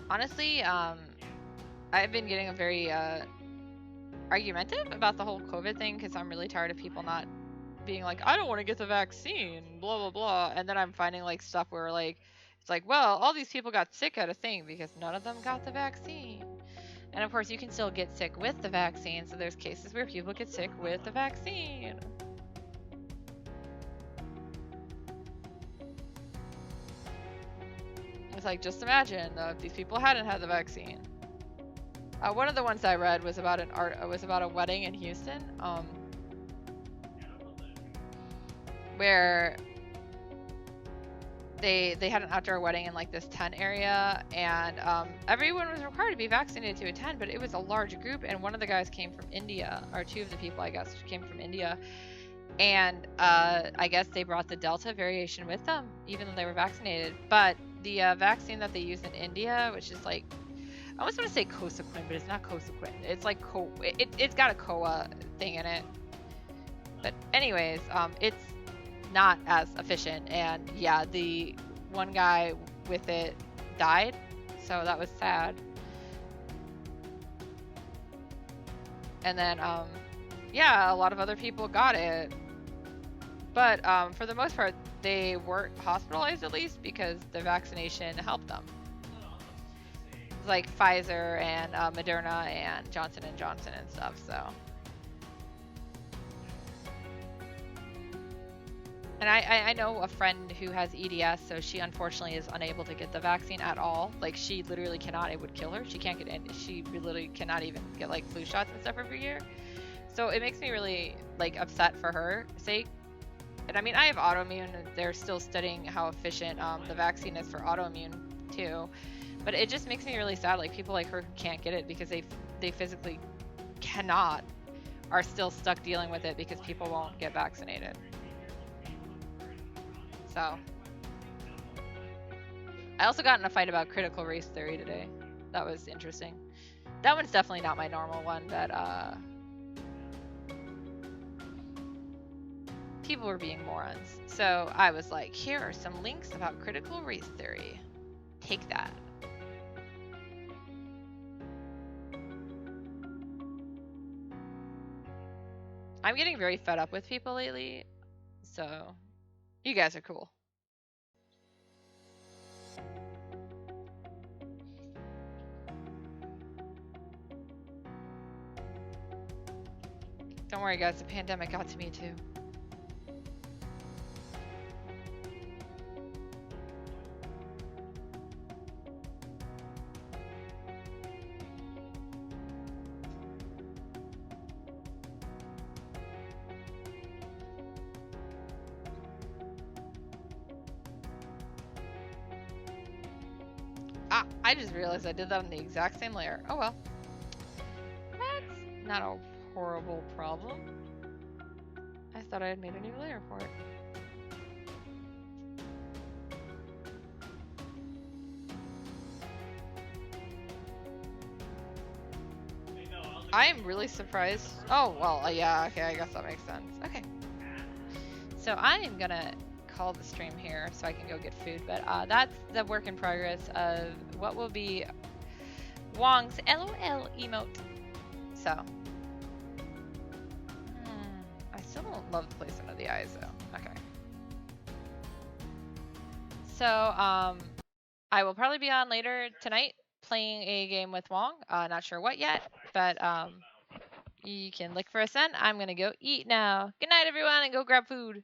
S1: Honestly, I've been getting a very argumentative about the whole COVID thing because I'm really tired of people not being like, I don't want to get the vaccine, blah blah blah. And then I'm finding like stuff where like it's like, well, all these people got sick at a thing because none of them got the vaccine. And of course, you can still get sick with the vaccine. So there's cases where people get sick with the vaccine. It's like, just imagine if these people hadn't had the vaccine. One of the ones I read was about a wedding in Houston, where they had an outdoor wedding in like this tent area, and everyone was required to be vaccinated to attend, but it was a large group, and one of the guys came from India, or two of the people I guess came from India, and I guess they brought the Delta variation with them, even though they were vaccinated. But the vaccine that they use in India, which is like, I almost want to say Cosequin, but it's not Cosequin. It's like it's got a COA thing in it. But anyways, it's not as efficient, and yeah, the one guy with it died, so that was sad. And then yeah, a lot of other people got it, but for the most part they weren't hospitalized, at least because the vaccination helped them. Like Pfizer and Moderna and Johnson and Johnson and stuff. So, and I know a friend who has EDS, so she unfortunately is unable to get the vaccine at all. Like, she literally cannot. It would kill her. She can't get in. She literally cannot even get like flu shots and stuff every year. So it makes me really like upset for her sake. And I mean, I have autoimmune, and they're still studying how efficient the vaccine is for autoimmune too. But it just makes me really sad. Like, people like her who can't get it because they physically cannot, are still stuck dealing with it because people won't get vaccinated. So I also got in a fight about critical race theory today. That was interesting. That one's definitely not my normal one, but people were being morons. So I was like, here are some links about critical race theory. Take that. I'm getting very fed up with people lately, so you guys are cool. Don't worry, guys, the pandemic got to me too. Ah, I just realized I did that on the exact same layer. Oh well. That's not a horrible problem. I thought I had made a new layer for it. I am really surprised. Oh, well, yeah, okay, I guess that makes sense. Okay. So I am gonna call the stream here so I can go get food, but that's the work in progress of what will be Wong's LOL emote. So, I still don't love the placement of the eyes though. Okay. So, I will probably be on later tonight playing a game with Wong. Not sure what yet, but you can look for us then. I'm gonna go eat now. Good night, everyone, and go grab food.